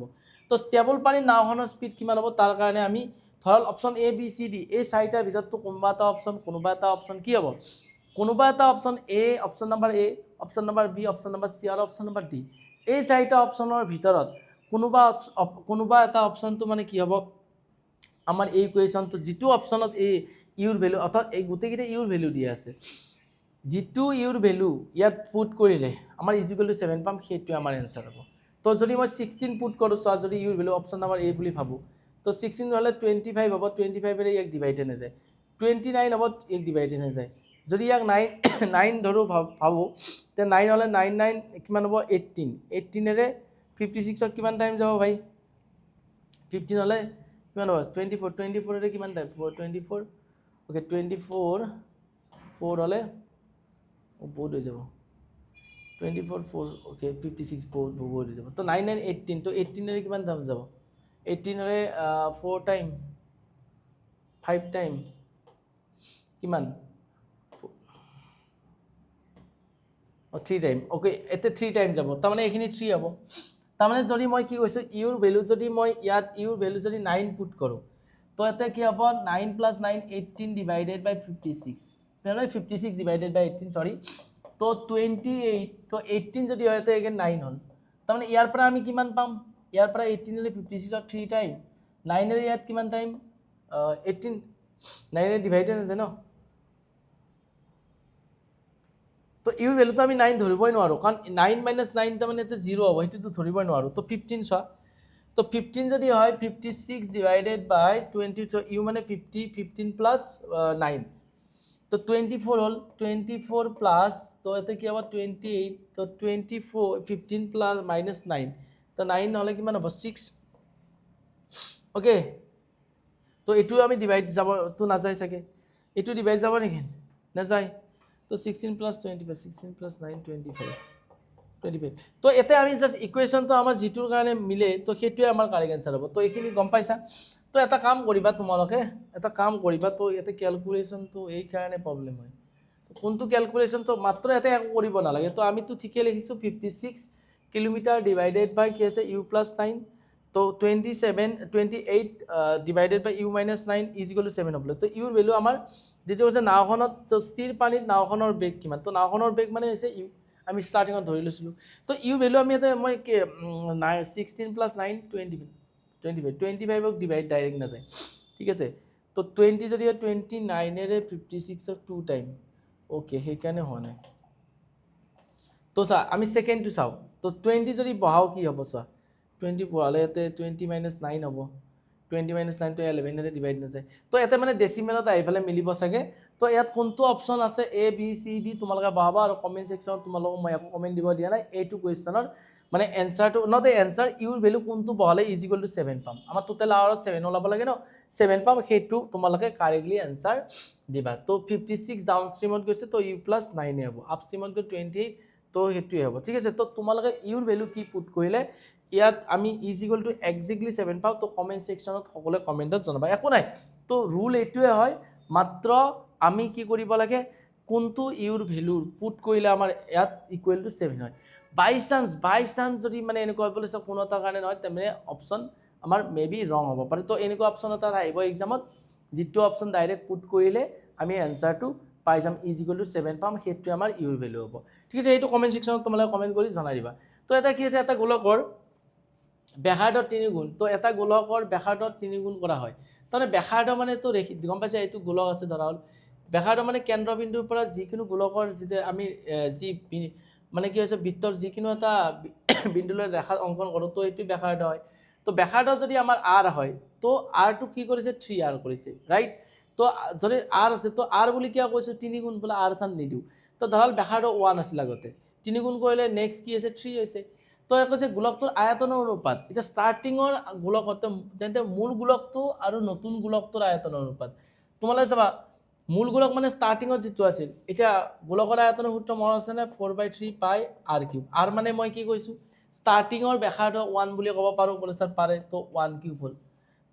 তো ষ্টেবল পানীত নাওখনৰ স্পীড কিমান হ'ব তাৰ কাৰণে আমি ধৰল option A B C D এই চাৰিটাৰ ভিতৰতো কোনোবা এটা অপচন কি হ'ব কোনোবা এটা option A option number A option number B option number C আৰু অপচন নাম্বাৰ ডি এই চাৰিটা অপচনৰ ভিতৰত কোনোবা এটা অপচনটো মানে কি হ'ব আমাৰ এই কুৱেশ্যনটো যিটো অপচনত এ ইউৰ ভ্যালু অৰ্থাৎ এই গোটেইকেইটা ইউৰ ভ্যালু দিয়া আছে যিটো ইউৰ ভ্যালু ইয়াত পুট কৰিলে আমাৰ ইজিক্যাল টু 7 পাম সেইটো আমাৰ এনসাৰ হ'ব তো যদি মই 16 পুট কৰোঁ চোৱা যদি ইউৰ ভ্যালু অপচন নাম্বাৰ এ বুলি ভাবো তো 16 হলে 25 হ'ব 25 এৰে ইয়াক ডিভাইডেড হৈ যায় 29 হ'ব এক ডিভাইডেড হৈ যায় যদি ইয়াক 9 ধৰো ভাবো তে 9 হলে 9 কিমান হ'ব 18 এৰে 56 কিমান টাইম যাব ভাই 15 হলে কিমান হ'ব 24 এৰে কিমান টাইম 24 ওকে 24 4 হলে বহুত হৈ যাব 24 4 ওকে 56 বহুত হৈ যাব তো 9 9 18 তো 18 এৰে কিমান টাইম যাব 18 এৰে 4 টাইম 5 টাইম কিমান 3 টাইম ওকে এতে 3 টাইম যাব তাৰ মানে এইখিনি 3 হ'ব তাৰ মানে যদি মই কি কৈছো ইউৰ ভ্যালু যদি মই ইয়াত ইউৰ ভ্যালু যদি 9 পুট কৰো তো এতে কি হ'ব 9 + 9 18 ডিভাইডেড বাই 56 মানে 56 ডিভাইডেড বাই 18 সরি তো 28 তো 18 যদি হয় তো এগেন 9 হল তাৰ মানে ইয়াৰ পৰা আমি কিমান পাম ইয়াৰ পৰা 18 এৰে 56 ৰ 3 টাইম 9 এৰে ইয়াত কিমান টাইম 18 9 এৰে ডিভাইডেড আছে ন তো ইউৰ ভ্যালুটো আমি 9 ধৰিবই নোৱাৰো কাৰণ 9 - 9 তাৰ মানে এতে 0 হ'ব হেতুটো ধৰিবই নোৱাৰো তো 15 চোৱা তো 15 যদি হয় 56 ডিভাইডেড বাই 20 তো ইউ মানে 50 15 প্লাস 9 তো 24 হল 24 প্লাস তো এতে কি হ'ব 28 তো 24 15 প্লাস -9 তো 9 হলে কিমান হ'ব 6 ওকে তো এটু আমি ডিভাইড যাব তো না যায় সকে এটু ডিভাইড যাব নেকি না যায় তো 16 + 25 16 + 9 25 তো এতে আমি জাস্ট ইকুয়েশন তো আমাৰ জিটুৰ কাৰণে মিলে তো হেতুৱে আমাৰ কারেক্ট आंसर হ'ব তো এইখিনি গম পাইছা তো এটা কাম কৰিবা তোমালোকে এটা কাম কৰিবা তো এতে ক্যালকুলেশন তো এই কাৰণে প্ৰবলেম হয় তো কোনটো ক্যালকুলেশন তো মাত্ৰ এতে একো কৰিব নালাগে তো আমি তো ঠিকে লিখিছো 56 কিলোমিটাৰ ডিভাইডেড বাই কি আছে u+9 তো 28 ডিভাইডেড বাই u-9 = 7 হ'ব তো ইউৰ ভ্যালু আমাৰ যেটো হৈছে নাওখনত স্থিৰ পানীত নাওখনৰ বেগ কিমান তো নাওখনৰ বেগ মানে হৈছে ইউ আমি স্টাৰ্টিংত ধৰি লৈছিলো তো ইউ ভ্যালু আমি এটা মই 16 + 9 25 ক ডিভাইড ডাইরেক্ট না যায় ঠিক আছে তো 20 যদি 29 এৰে 56 ক 2 টাইম ওকে সেইকাৰণে হোৱা নাই তো চা আমি সেকেন্ডটো চাও তো 20 যদি বহাও কি হ'ব চা 20 বহালে এতে 20 - 9 হ'ব 20 - 9 তো 11 এৰে ডিভাইড না যায় তো এতে মানে ডেসিমেলত আইফালে মিলিব সকে তো ইয়াত কোনটো অপচন আছে এ বি সি ডি তোমালোকে বাবা আৰু কমেন্ট সেকশনত তোমালোকে মই একো কমেন্ট দিব দিয়া নাই এইটো কোৱেশ্চনৰ মানে এনসাৰটো নট এনসাৰ ইউৰ ভ্যালু কোনটো বহালে = 7 পাম আমাৰ টোটাল আৱাৰত 7 ওলাব লাগে ন 7 পাম সেইটো তোমালোকে কাৰেক্টলি এনসাৰ দিবা তো 56 ডাউন ষ্ট্ৰীমত গৈছে তো u+9 হ'ব আপ ষ্ট্ৰীমত গৈ 28 তো হেতুৱে হ'ব ঠিক আছে তো তোমালোকে ইউৰ ভ্যালু কি পুট কৰিলে ইয়াত আমি = এক্সাক্টলি 7 পাও তো কমেন্ট সেকশনত সকলে কমেন্টত জনাবা একো নাই তো রুল এইটোৱে হয় মাত্ৰ আমি কি কৰিব লাগে কোনটো ইউৰ ভেলু পুট কৰিলে আমাৰ ইয়াত ইকুৱেল টু 7 হয় বাই চান্স যদি মানে এনেকুৱা বোলে কোনো এটা কাৰণে নহয় তেনে অপশ্যন আমাৰ মে বি ৰং হ'ব পাৰে তো এনেকুৱা অপশ্যন এটা আহিব এক্সামত যিটো অপশ্যন ডাইৰেক্ট পুট কৰিলে আমি এনচাৰটো পাই যাম ইজ ইকুৱেল টু 7 পাম সেইটোৱে আমাৰ ইউৰ ভেলু হ'ব ঠিক আছে এইটো কমেণ্ট ছেকশ্যনত তোমালোকে কমেণ্ট কৰি জনাই দিবা তো এটা কি আছে এটা গোলকৰ ব্যাসাৰ্ধৰ 3 গুণ তো এটা গোলকৰ ব্যাসাৰ্ধৰ 3 গুণ কৰা হয় তাৰমানে ব্যাসাৰ্ধ মানে তো গম পাইছা এইটো গোলক আছে ধৰা হ'ল ব্যাসাৰ্ধ মানে কেন্দ্ৰবিন্দুৰ পৰা যিকোনো গোলকৰ যেতিয়া আমি যি মানে কি হৈছে বৃত্তৰ যিকোনো এটা বিন্দুলৈ ৰেখা অংকন কৰোঁ তো এইটো ব্যাসাৰ্ধ হয় তো ব্যাসাৰ্ধ যদি আমাৰ r হয় তো rটো কি কৰিছে 3r কৰিছে ৰাইট তো যদি r আছে তো r বুলি কিয় কৈছো 3 গুণ বোলে r চান নিদিও তো ধৰাল ব্যাসাৰ্ধ 1 আছিল আগতে 3 গুণ কৰিলে নেক্সট কি আছে 3 হৈছে তো কৈছে গোলকটোৰ আয়তনৰ অনুপাত এটা ষ্টাৰ্টিঙৰ গোলকতে তেন্তে মূল গোলকটো আৰু নতুন গোলকটোৰ আয়তনৰ অনুপাত তোমালোকে চাবা মূল গোলক মানে ষ্টাৰ্টিঙত যিটো আছিল এতিয়া গোলকৰ আয়তনৰ সূত্ৰ মনত আছে নে 4/3 পাই r কিউব r মানে মই কি কৈছো ষ্টাৰ্টিঙৰ ব্যাসাৰ্ধ 1 বুলি ক'ব পাৰো বোলে স্যাৰ পাৰে তো 1 কিউব হ'ল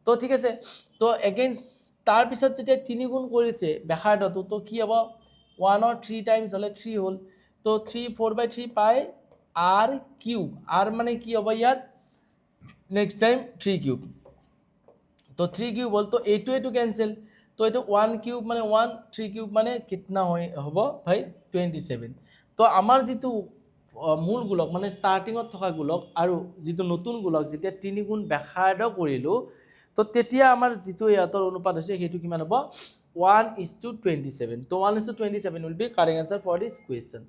তো ঠিক আছে তো এগেইন তাৰ পিছত যেতিয়া 3 গুণ কৰিছে ব্যাসাৰ্ধটো তো কি হ'ব 1 or 3 টাইমছ হলে 3 হ'ল তো 4/3 পাই r কিউব r মানে কি হ'ব ইয়াত নেক্সট টাইম 3 কিউব তো 3 কিউব হ'ল তো এইটো ক্যান্সেল তো এইটো 1 কিউব মানে 1 3 কিউব মানে কিতনা হয় হ'ব ভাই 27 তো আমাৰ যেটো মূল গোলক মানে ষ্টাৰ্টিঙত থকা গোলক আৰু যেটো নতুন গোলক যেতিয়া 3 গুণ ব্যাসাৰ্ধ কৰিলো তো তেতিয়া আমাৰ যেটো ইয়াতৰ অনুপাত হৈছে হেতু কিমান হ'ব 1:27 তো 1:27 will be correct answer for this question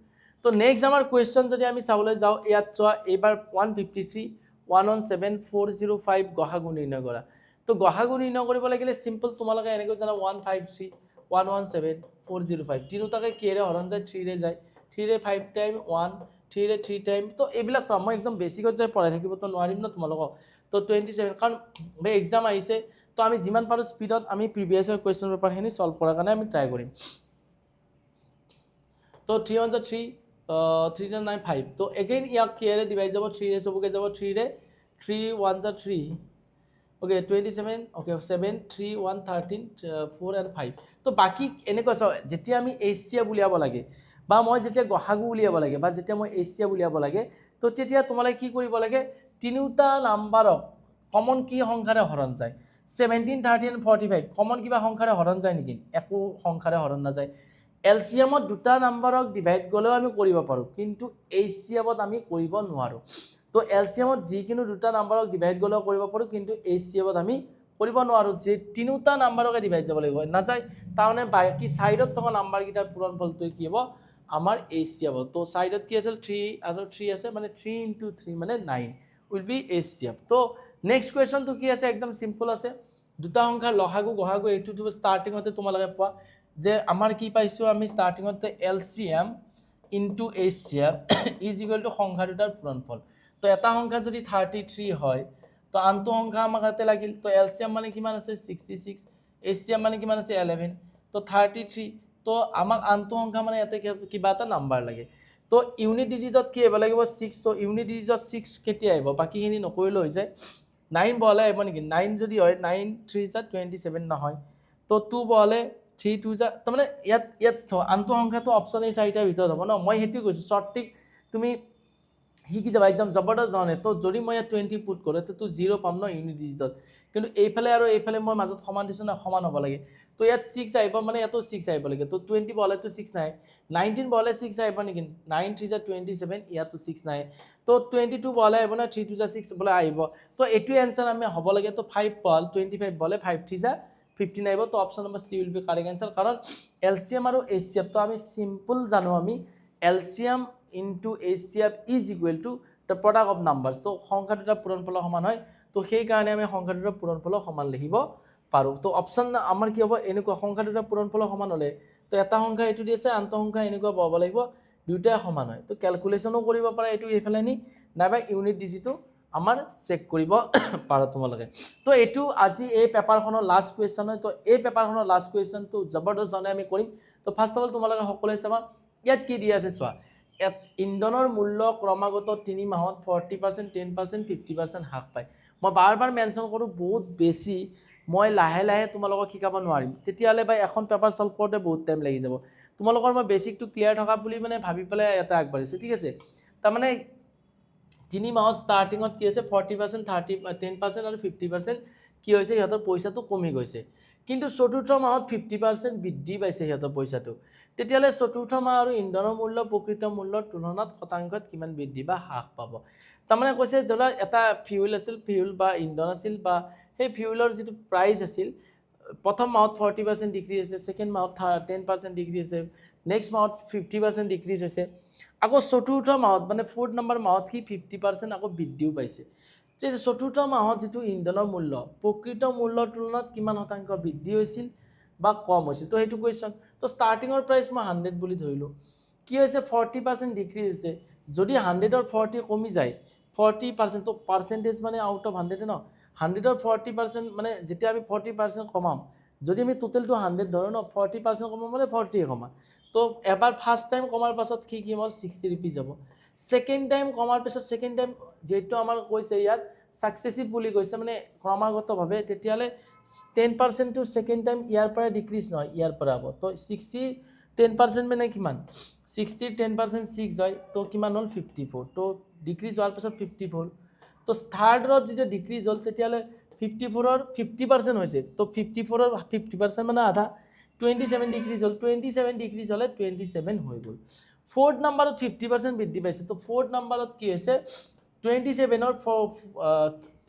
তো নেক্সট আমাৰ কোৱেশ্চন যদি আমি চাবলৈ যাও ইয়াত চোৱা এবাৰ 153 117,405 গহাগু নিৰ্ণয় কৰা তো গহাগু নিৰ্ণয় কৰিব লাগিলে সিম্পল তোমালোকে এনেকৈ জানা 153 117,405 তিনিটাকে কেৰে হৰণ যায় 3 ৰে যায় 3 ৰে 5 টাইম 1 3 ৰে 3 টাইম তো এইবিলাক সব মই একদম বেসিকত যে পঢ়াই থাকিব তো নোৱাৰিম না তোমালোকক তো 27 কাৰণ বে এক্সাম আহিছে তো আমি যিমান পাৰো স্পিডত আমি প্ৰিভিয়াস ইয়াৰ কোৱেশ্চন পেপাৰখিনি সলভ কৰাৰ কাৰণে আমি ট্ৰাই কৰিম তো 3 1 3 3 9 5 তো এগেইন ইয়াক কেৰে ডিভাইড যাব 3 ৰে সবকে যাব 3 ৰে 3 1 3 okay 27 okay 7 3 1 13 4 and 5 তো বাকি এনেকৈ যেতিয়া আমি এছিয়া বুলিয়াব লাগে বা মই যেতিয়া গহাগু উলিয়াব লাগে বা যেতিয়া মই এছিয়া উলিয়াব লাগে তো তেতিয়া তোমালোকে কি কৰিব লাগে তিনিটা নাম্বাৰক কমন কি সংখ্যাৰে হৰণ যায় 17 30 and 45 কমন কিবা সংখ্যাৰে হৰণ যায় নেকি একো সংখ্যাৰে হৰণ নাযায় এলসিএমত দুটা নাম্বাৰক ডিভাইড গলেও আমি কৰিব পাৰো কিন্তু এছিয়ামত আমি কৰিব নোৱাৰো তো এলসিএমত যিকিনো দুটা নাম্বাৰক ডিভাইড গলেও কৰিব পাৰো কিন্তু এছিএমত আমি কৰিব নোৱাৰো যে তিনিটা নাম্বাৰকে ডিভাইড যাব লাগিব না যায় তাৰমানে বাকি সাইডত থকা নাম্বাৰ কিটাৰ পূৰণফলটো কি হ'ব আমাৰ এছিএম তো সাইডত কি আছিল 3 আৰু 3 আছে মানে 3 into 3 মানে 9 will be এছিএম তো নেক্সট কোৱেশ্চন তো কি আছে একদম সিম্পল আছে দুটা সংখ্যাৰ লহাগু গহাগু এইটো তো ষ্টাৰ্টিংতে তোমালোকে পোৱা যে আমাৰ কি পাইছো আমি ষ্টাৰ্টিংতে LCM into HCM is equal to সংখ্যা দুটাৰ পূৰণফল তো এটা সংখ্যা যদি 33 হয় তো আনটো সংখ্যা আমাক হাতে লাগিল তো এলসিএম মানে কিমান আছে 66 এছিএম মানে কিমান আছে 11 তো 33 তো আমাক আনটো সংখ্যা মানে ইয়াতে কিবা এটা নাম্বাৰ লাগে তো ইউনিট ডিজিটত কি হ'ব লাগিব 6 তো ইউনিট ডিজিটত 6 কেতিয়া আহিব বাকিখিনি নকৰিলে হৈ যায় 9 বহলে আহিব নেকি 9 যদি হয় 9 3 * 27 নহয় তো 2 বহলে 3 2 তাৰমানে ইয়াত আনটো সংখ্যাটো অপচন এই চাৰিটাৰ ভিতৰত হ'ব ন মই হেতু কৈছো শৰ্ট টিক তুমি কি যাবা একদম জবৰদস্ত জানে তো যদি মই 20 পুট কৰে তো 0 পাম ন ইউনিট ডিজিটত কিন্তু এইফালে আৰু এইফালে মই মাজত সমান দিছো না সমান হ'ব লাগে তো ইয়াত 6 আহিব মানে ইয়াতো 6 আহিব লাগে তো 20 বহলে তো 6 নাই 19 বহলে 6 আহিব নেকি 9 3 * 27 ইয়াতো 6 নাই তো 22 বহলে আহিব না 3 2 6 বলে আহিব তো এটো आंसर আমি হ'ব লাগে তো 5 বল 25 বলে 5 3 15 আহিব তো option number C will be correct answer কাৰণ এলসিএম আৰু এছিএম তো আমি সিম্পল জানো আমি LCM into ACF is equal to the product of numbers so সংখ্যা দুটা পূৰণফল সমান হয় তো সেই কাৰণে আমি সংখ্যা দুটা পূৰণফল সমান লিখিব পাৰো তো অপচন আমাৰ কি হ'ব এনেকুৱা সংখ্যা দুটা পূৰণফল সমান হলে তো এটা সংখ্যা এটো দি আছে আনটো সংখ্যা এনেকুৱা পাব লাগিব দুটা সমান হয় তো ক্যালকুলেশনও কৰিব পাৰা এটো এফালে নি নাইবা ইউনিট ডিজিটটো আমাৰ চেক কৰিব পাৰা তোমালোকে তো এটো আজি এই পেপাৰখনৰ লাষ্ট কোৱেশ্চন হয় তো এই পেপাৰখনৰ লাষ্ট কোৱেশ্চন তো জবৰদস্ত জানে আমি কৰিম তো ফাৰ্স্ট অফ অল তোমালোকে সকলোৱে চাবা ইয়াত কি দি আছে চোৱা ইন্ধনৰ মূল্য ক্ৰমাগত 3 মাহত 40% 10% 50% হ্ৰাস পায় মই বাৰবাৰ মেনশন কৰো বহুত বেছি মই লাহে লাহে তোমালোকক শিকাব নোৱাৰিম তেতিয়ালে ভাই এখন পেপাৰ সলভ কৰোতে বহুত টাইম লাগি যাব তোমালোকৰ মই বেচিকটো ক্লিয়াৰ থকা বুলি মানে ভাবি পেলাই এটা আগবাঢ়িছোঁ ঠিক আছে তাৰমানে 3 মাহত ষ্টাৰ্টিঙত কি হৈছে 40% 10% আৰু 50% কি হৈছে সিহঁতৰ পইচাটো কমি গৈছে কিন্তু চতুৰ্থ মাহত 50% বৃদ্ধি পাইছে সিহঁতৰ পইচাটো তেতিয়ালে চতুৰ্থ মাহ আৰু ইন্ধনৰ মূল্য প্ৰকৃত মূল্যৰ তুলনাত শতাংশত কিমান বৃদ্ধি বা হ্ৰাস পাব তাৰমানে কৈছে ধৰা এটা ফিউল আছিল ফিউল বা ইন্ধন আছিল বা সেই ফিউলৰ যিটো প্ৰাইচ আছিল প্ৰথম মাহত 40% ডিক্ৰিজ হৈছে সেকেন্ড মাহত 10% ডিক্ৰিজ হৈছে নেক্সট মাহত 50% ডিক্ৰিজ হৈছে আকৌ চতুৰ্থ মাহত মানে 4th নম্বৰ মাহত কি 50% আকৌ বৃদ্ধিও পাইছে যে চতুৰ্থ মাহত যেটো ইন্ধনৰ মূল্য প্ৰকৃত মূল্যৰ তুলনাত কিমান শতাংশ বৃদ্ধি হৈছিল বা কম হৈছিল তো হেতু কোৱেশ্চন তো ষ্টাৰ্টিংৰ প্ৰাইস মই 100 বুলি ধৰিলো কি হৈছে 40% ডিক্ৰিজ হৈছে যদি 100 ৰ 40 কমি যায় 40% তো পাৰ্সেন্টেজ মানে আউট অফ 100 ন 100 ৰ 40% মানে যেতিয়া আমি 40% কমাম যদি আমি টোটালটো 100 ধৰো ন 40% কমাম মানে 40 কমা তো এবাৰ ফাৰ্স্ট টাইম কমাৰ পাছত কি মোৰ 60 ৰিপিট যাব সেকেন্ড টাইম কমাৰ পাছত সেকেন্ড টাইম যেটো আমাৰ কৈছে ইয়াত সাকসেসিভ বুলি কৈছে মানে ক্ৰমাগতভাৱে তেতিয়ালে 10% টু সেকেন্ড টাইম ইয়াৰ পৰা ডিক্ৰিজ নহয় ইয়াৰ পৰা হ'ব তো 60 10% মানে কিমান 60 10% 6 হয় তো কিমান হল 54 তো ডিক্ৰিজ হোৱাৰ পাছত 54 তো থাৰ্ড ৰ যেতিয়া ডিক্ৰিজ হল তেতিয়ালে 54 ৰ 50% হৈছে তো 54 ৰ 50% মানে আধা 27 ডিগ্ৰী হল 27 ডিগ্ৰী হলে 27 হৈ গল ফোৰ্থ নম্বৰত 50% বৃদ্ধি পাইছে তো ফোৰ্থ নম্বৰত কি হৈছে 27 ৰ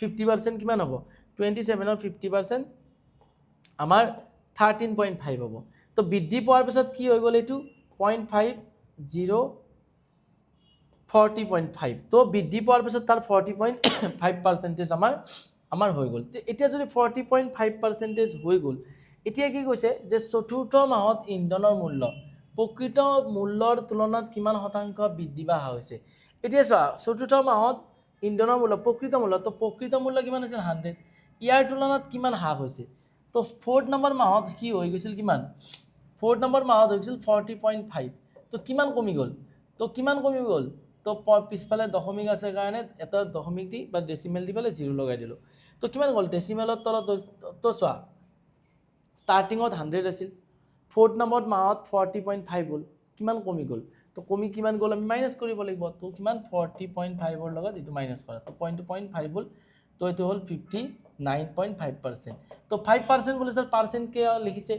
50% কিমান হ'ব 27 ৰ 50% আমাৰ 13.5 হ'ব তো বৃদ্ধি পোৱাৰ পিছত কি হৈ গল এটো 0.50 40.5 তো বৃদ্ধি পোৱাৰ পিছত তাৰ 40.5% আমাৰ হৈ গল এতিয়া যদি 40.5% হৈ গল এতিয়া কি কৈছে যে চতুৰ্থ মাহত ইন্ধনৰ মূল্য প্ৰকৃত মূল্যৰ তুলনাত কিমান শতাংশ বৃদ্ধি বা হ্ৰাস হৈছে এতিয়া চোৱা চতুৰ্থ মাহত ইন্ধনৰ মূল্য প্ৰকৃত মূল্য কিমান আছিল 100 ইয়াৰ তুলনাত কিমান হ্ৰাস হৈছে তো 4th নম্বৰ মাহত কি হৈ গৈছিল কিমান 4th নম্বৰ মাহত হৈছিল 40.5 তো কিমান কমি গল তো পিছফালে দশমিক আছে কাৰণে এটা দশমিক দি বা ডেসিমেল দি পেলে 0 লগাই দিলো তো কিমান গল ডেসিমেলৰ তলত তো চোৱা ষ্টাৰ্টিংত 100 আছিল 4th নম্বৰ মাহত 40.5 হল কিমান কমি গল তো কমি কিমান গল আমি মাইনাস কৰিব লাগিব তো কিমান 40.5 ৰ লগত এটো মাইনাস কৰা তো 0.5 হল তো এটো হল 59.5% তো 5% বলে স্যার পার্সেন্ট কে লিখিছে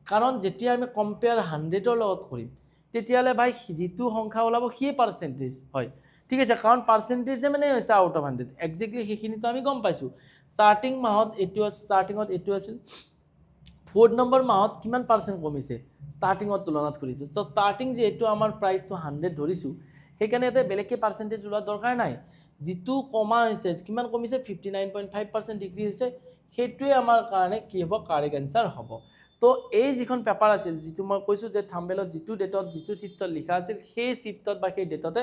কাৰণ যেতিয়া আমি কম্পেয়াৰ 100 ৰ লগত কৰিম তেতিয়ালে ভাই যেটো সংখ্যা ওলাব কি পাৰ্সেন্টেজ হয় ঠিক আছে কাৰণ পার্সেন্টেজ মানে হৈছে আউট অফ 100 এক্স্যাক্টলি হেখিনি তো আমি গম পাইছো ষ্টাৰ্টিংত এটো আছিল 4th নম্বৰ মাহত কিমান পাৰ্সেন্ট কমিছে ষ্টাৰ্টিংত তুলনাত কৰিছে সো ষ্টাৰ্টিং যে এটো আমাৰ প্ৰাইসটো 100 ধৰিছো হেকাৰণে এতে বেলেগকে পাৰ্সেন্টেজ ওলোৱা দৰকাৰ নাই যেটো কমা হৈছে কিমান কমিছে 59.5% ডিগ্ৰী হৈছে হেতুৱে আমাৰ কাৰণে কি হ'ব কাৰেক্ট আনসাৰ হ'ব তো এই যিখন পেপাৰ আছিল যেটো মই কৈছো যে থাম্বনেলত যেটো ডেটত যেটো চিফটত লিখা আছিল সেই চিফটত বা সেই ডেটতে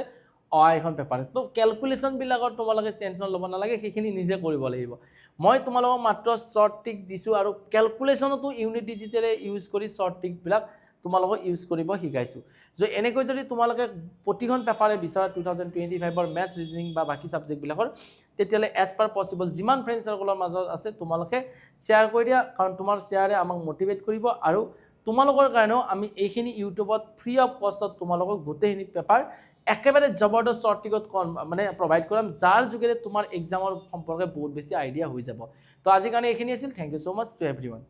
এখন পেপাৰ তো ক্যালকুলেশন বিলাকৰ তোমালোকে টেনচন ল'ব নালাগে হেখিনি নিজে কৰিব লাগিব মই তোমালোকক মাত্ৰ শৰ্ট ট্ৰিক দিছো আৰু ক্যালকুলেশনটো ইউনিট ডিজিটেলে ইউজ কৰি শৰ্ট ট্ৰিক বিলাক তোমালোকক ইউজ কৰিব শিকাইছো যে এনেকৈ যদি তোমালোকে প্ৰতিখন পেপাৰে বিচাৰা 2025 ৰ ম্যাথছ ৰিজনিং বা বাকি সাবজেক্ট বিলাকৰ তেতিয়ালে এজ পাৰ পসিবল যিমান ফ্ৰেন্ড সাৰ্কলৰ মাজত আছে তোমালোকে শেয়াৰ কৰি দিয়া কাৰণ তোমাৰ শেয়াৰে আমাক মোটিভেট কৰিব আৰু তোমালোকৰ কাৰণেও আমি এইখিনি ইউটিউবত ফ্ৰী অফ কষ্টত তোমালোকক গোটেইখিনি পেপাৰ একেবাৰে জবৰদস্ত শৰ্ট ট্ৰিকত মানে প্ৰভাইড কৰাম যাৰ যোগেৰে তোমাৰ এক্সামৰ সম্পৰ্কে বহুত বেছি আইডিয়া হৈ যাব তো আজি কাৰণে এইখিনি আছিল থ্যাংক ইউ সো মাচ টু এভৰিওয়ান